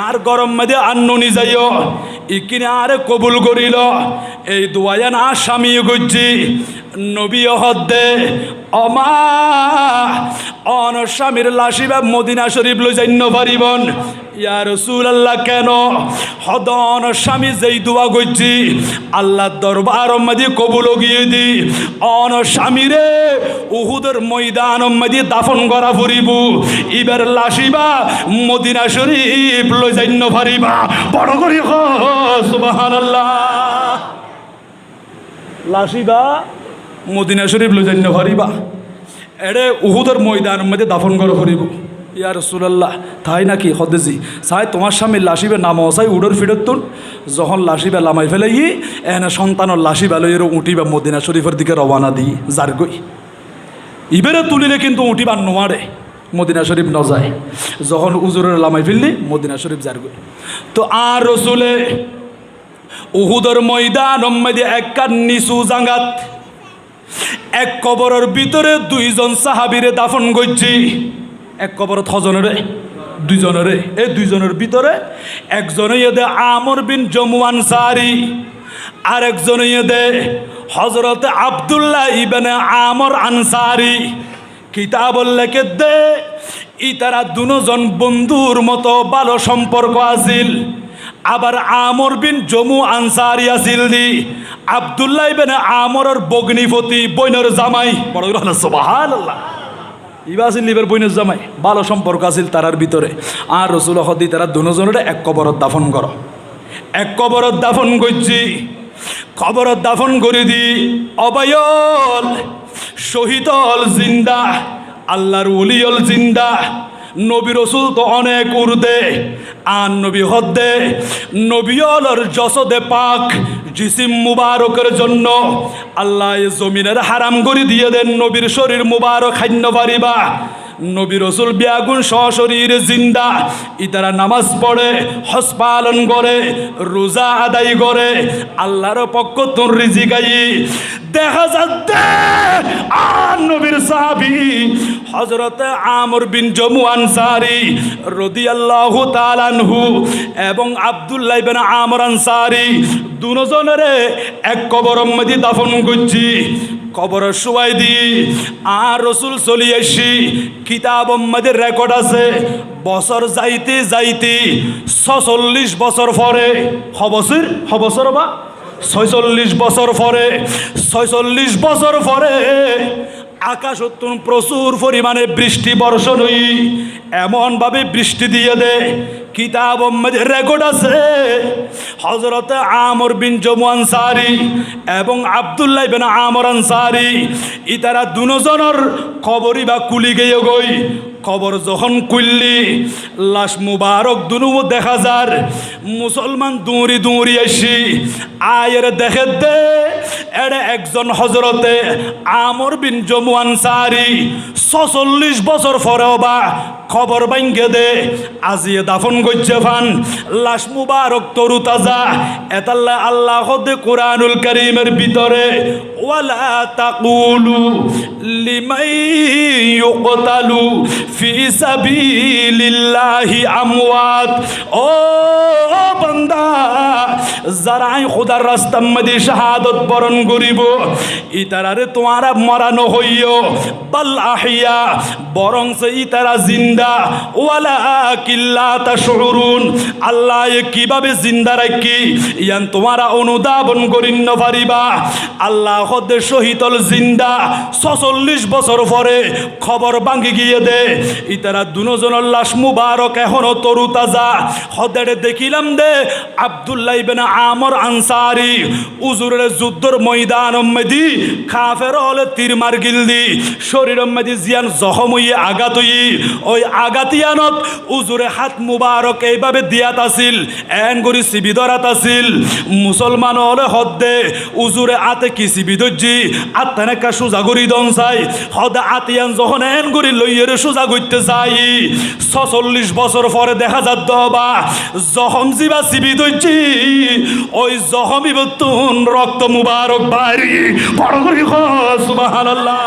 Speaker 1: আর গরম মধ্যে আর ননি যাইও ইকিনে আর কবুল করিল এই দোয়ায়ান আর স্বামী গজ্জি নবী হদ্দে অমা অন স্বামীর লাশিবা মদিনা শরীফ লই যাইন পারিবন ইয়া রাসূলুল্লাহ কেন হদন স্বামী যেই দোয়া গজ্জি আল্লাহ দরবার মধ্যে কবুল গিয়ে দি অন স্বামীরে উহুদের ময়দান মধ্যে দাফন করা ফুরিব ইবার লাশিবা মদিনা শরীফ লই যাইন পারিবা বড় করি সুবহানাল্লাহ লাশিবা মদিনা শরীফ লই যাইন পারিবা এড়ে উহুদের ময়দান মধ্যে দাফন করা ফুরিব ইয়া রাসূলুল্লাহ তাই নাকি হদেজি চাই তোমার স্বামী লাশিবে নাম চাই উডোর ফিরতুন যখন লাশিবে লামাই ফেলাই এনে সন্তানের লাশিবা লইয়ের উঠিবা মদিনা শরীফের দিকে রওনা দিই যার গই ইবেরে তুলিলে কিন্তু উঠিবার নোয়ারে মদিনা শরীফ ন যায় যখন উজুরের লামাই ফেললি মদিনা শরীফ যার গই তো আর রসুলে উহুদের ময়দান মধ্যে একটা নিচু জাঙ্গাত এক কবরের ভিতরে দুইজন সাহাবীরে দাফন করছি এক কবরত হজনেরে দুইজনেরে এই দুইজনের ভিতরে একজনে দে আমর বিন জম্মু আনসারি আর একজনে দে হজরত আব্দুল্লাহ ইবনে আমর আনসারি কিতাব লেখে দে ইতারা দুজন বন্ধুর মতো ভালো সম্পর্ক আছিল আবার আমর বিন জম্মু আনসারি আছিল দি আব্দুল্লাহ ইবনে আমরের বগ্নিপতি বইনের জামাই বড় সুবহানাল্লাহ ইবা আছিল লিবের বইনের জামাই ভালো সম্পর্ক আছিল তারার ভিতরে আর রসুল হদি তারা দুজনের এক কবরত দাফন কর এক কবরত দাফন করছি কবরত দাফন করে দি অবায়ল শহীদল জিন্দা আল্লাহর ওলিয়ল জিন্দা নবী রসুল তো অনেক উর্দে আর নবী হদ্দে নবীলর যশোদে পাক জিসিম মুবারকের জন্য আল্লাহ জমিনের হারাম করে দিয়ে দেন নবীর শরীর মুবারক খান্য পারিবা নবী রসুল বিয়াগুন সশরীর জিন্দা ইতারা নামাজ পড়ে হজ পালন করে রোজা আদায় করে আল্লাহর পক্ষ তোর রিজিকাই দেখা যাচ্ছে আর নবীর সাহাবী হযরতে আমর বিন জমু আনসারী রাদিয়াল্লাহু তাআলা আনহু এবং আব্দুল্লাহ ইবনে আমর আনসারী দুজনের এক কবরের মধ্যে দাফন করছি কবরের শুয়াই দি আর রসুল চলি আসি কিতাব মধ্যে রেকর্ড আছে বছর যাইতে যাইতে ৪৬ বছর পরে হবছর বা ৪৬ বছর পরে ৪৬ বছর পরে আকাশ উত্তম প্রচুর পরিমাণে বৃষ্টি বর্ষণ হই এমনভাবে বৃষ্টি দিয়ে দে কিতাব মধ্যে রেকর্ড আছে হযরতে আমর বিন জমু আনসারী এবং আব্দুল্লাহ ইবনে আমর আনসারী ইতারা দুজনের কবরই বা কুলি গিয়ে গই কবর যখন কুললি লাশ মুবারক দুনু দেখা যার মুসলমান দৌড়ি দৌড়ি আসি আয়ের দেখে দে এর একজন হযরতে আমর বিন জমু আনসারী ৪৬ বছর পরেও বা খবর ভাঙ্গে দে আজিয়ে দাফন করছে ফান লাশ মুবারক তরু তাজা এতাল্লাহ আল্লাহ দে কোরআনুল কারীমের ভিতরে ওয়ালা তাকুলু লিমাই ইউকতালু ফি সাবিলিল্লাহি আমওয়াত ও বান্দা যারাই খোদার রাস্তার মধ্যে শাহাদত বরণ করিব ইতারারে তোমারা মরানো হইও বাল আহিয়া বরং সে ইতারা জিন্দা ওয়ালাকিন লা তাশউরুন আল্লাহ কিভাবে জিন্দা রাখি ইয়ান তোমারা অনুধাবন করিন না পারিবা আল্লাহ হদে শহীদল জিন্দা ৪৬ বছর পরে খবর ভাঙ্গি গিয়ে দে ইতারা দুজনের লাশ মুবারক এখনো তরু তাজা হদে দেখিলাম দে আব্দুল্লাহ ইবনে আমর আনসারী উজুরের যুদ্ধর ময়দান মধ্যে কাফের হলে তীর মার গিলদি শরীর মধ্যে জিয়ান জখম হইয়ে আঘাত হই ওই আঘাতিয়ানত উজুরে হাত মুবারক এইভাবে দিয়াত আছিল এন করি সিবি ধরাত আছিল মুসলমান হলে হদে উজুরে আতে কি সিবি ধরছি আত্মানেকা সোজা করি দন চাই হদে আতিয়ান যখন এন করি লইয়ের সোজা করতে চাই ৪৬ বছর পরে দেখা যাত বা জখম জিবা সিবি ধরছি ওই জখমি বতুন রক্ত মুবারক বাড়ি বড় করি সুবহানাল্লাহ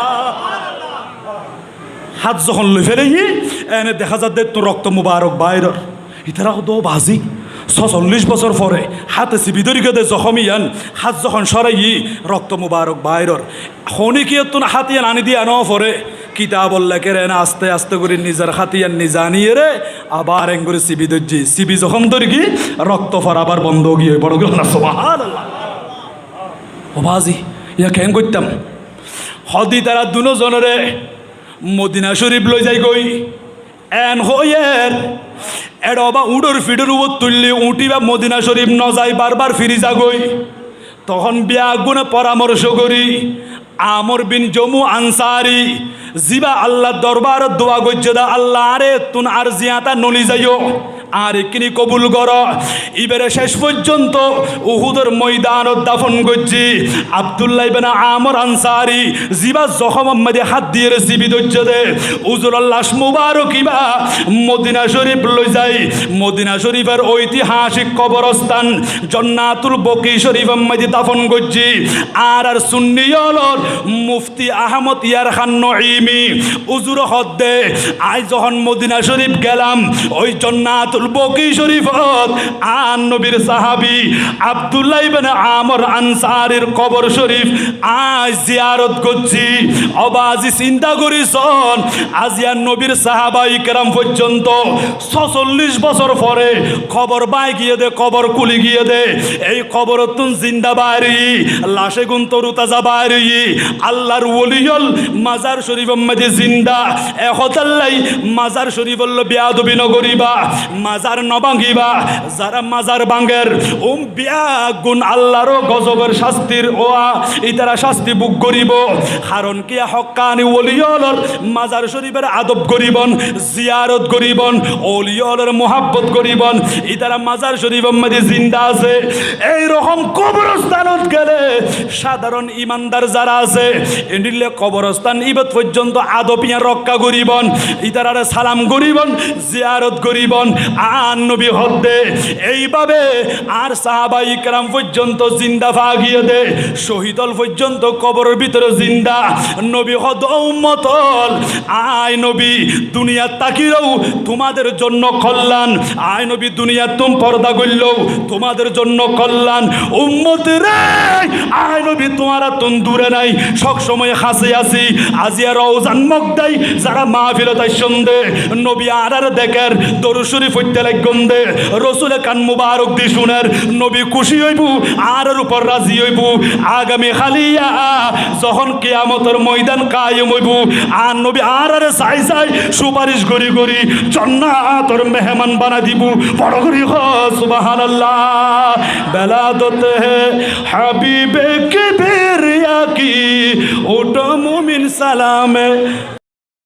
Speaker 1: হাত যখন লই ফেলে এনে দেখা যাচ্ছে তো রক্ত মুবারক বাইর ইতারাও দো বাজি ৪৬ বছর পরে হাতে সিবিদরিকে দে জখমিয়ান হাত যখন সরাই রক্ত মুবারক বাইরর খনিকিয়ে তো হাতিয়ান আনি দিয়ে আনো পরে কিতাব লেখের এনে আস্তে আস্তে করে নিজের হাতিয়ান নিজে আনিয়ে রে আবার এং করে সিবি ধরছি সিবি যখন ধরি কি রক্ত ফর আবার বন্ধ গিয়ে বড় গেল না সুবহানাল্লাহ ও বাজি ইয়া কেন করতাম হদি তারা দুজনরে মদিনা শরীফ লই যাই গই এন হইয়ের এডবা উডর ফিডর উপর তুললি উঠি বা মদিনা শরীফ ন যাই বারবার ফিরি যাগই তখন বিয়া গুণে পরামর্শ করি আমর বিন জমু আনসারী জিবা আল্লাহ দরবার দোয়া গজ্জে দা আল্লাহ আরে তুন আর জিয়াতা নলি যাইও আর কিনি কবুল কর এবারে শেষ পর্যন্ত উহুদের ময়দান দাফন করছি আব্দুল্লাহ ইবনে আমর আনসারী জিবা জখম মধ্যে হাত দিয়ে সিবি ধরছে দে উজুর লাশ মুবারক ইবা মদিনা শরীফ লই যাই মদিনা শরীফের ঐতিহাসিক কবরস্থান জান্নাতুল বকি শরীফের মধ্যে দাফন করছি আর সুন্নিয়ল মুফতি আহমদ ইয়ার খান নঈমি উজুর হদ্দে আজ যখন মদিনা শরীফ গেলাম ওই জান্নাতুল বকি শরীফত আন নবীর সাহাবী আব্দুল্লাহ ইবনে আমর আনসারীর কবর শরীফ আজ জিয়ারত করছি অবাজি চিন্তা করিছন আজিয়ার নবীর সাহাবাই কেরাম পর্যন্ত ৪৬ বছর পরে খবর বাই গিয়ে দে কবর কুলি গিয়ে দে এই কবর তুন জিন্দা বাড়ি লাশে গুন তরু তাজা বাড়ি আল্লাহর ওলিয়ল মাজার শরীফের মধ্যে জিন্দা এহতাল্লাই মাজার শরীফ হল বেয়াদবি নগরিবা মাজার নবাঙ্গিবা যারা মাজার বাঙ্গের বিয়াগুণ আল্লাহরও গজবের শাস্তির ওয়া ইতারা শাস্তি বুক করিব কারণ কি হক্কানি ওলিয়লর মাজার শরীফের আদব করিবন জিয়ারত করিবন ওলিয়লর মোহাব্বত করিবন ইতারা মাজার শরীফের মধ্যে জিন্দা আছে এই রকম কবরস্থানত গেলে সাধারণ ইমানদার যারা আছে এন্ডিলে কবরস্থান ইবাদ পর্যন্ত আদবিয়া রক্ষা করিবন ইতারারে সালাম করিবন জিয়ারত করিবন আর নবী হদ্দে এইভাবে আর সাহাবাই کرام পর্যন্ত জিন্দা ভাগিয়ে দে শহীদল পর্যন্ত কবরের ভিতরে জিন্দা নবী হদ উম্মতল আয় নবী দুনিয়া তাকিরেও তোমাদের জন্য কল্যাণ আয় নবী দুনিয়া তুম পর্দা করলেও তোমাদের জন্য কল্যাণ উম্মতেরে আয় নবী তোমারা তুম দূরে নাই সব সময় হাসি আসি আজিয়া রওজান মগদাই যারা মাহফিলত আইসন্দে নবী আরার দেখের দরুদ শরীফ হইতে লাগন্দে রাসূলের কান মুবারক দি শুনের নবী খুশি হইব আরার উপর রাজি হইব আগামী খালিয়া যখন কিয়ামতের ময়দান কায়েম হইব আর নবী আরারে চাই চাই সুপারিশ করি করি জান্নাতের মেহমান বানা দিব বড় করি সুবহানাল্লাহ বেলাদত হে হাবিবে কিবরিয়া কি ওটা মুমিন সালামে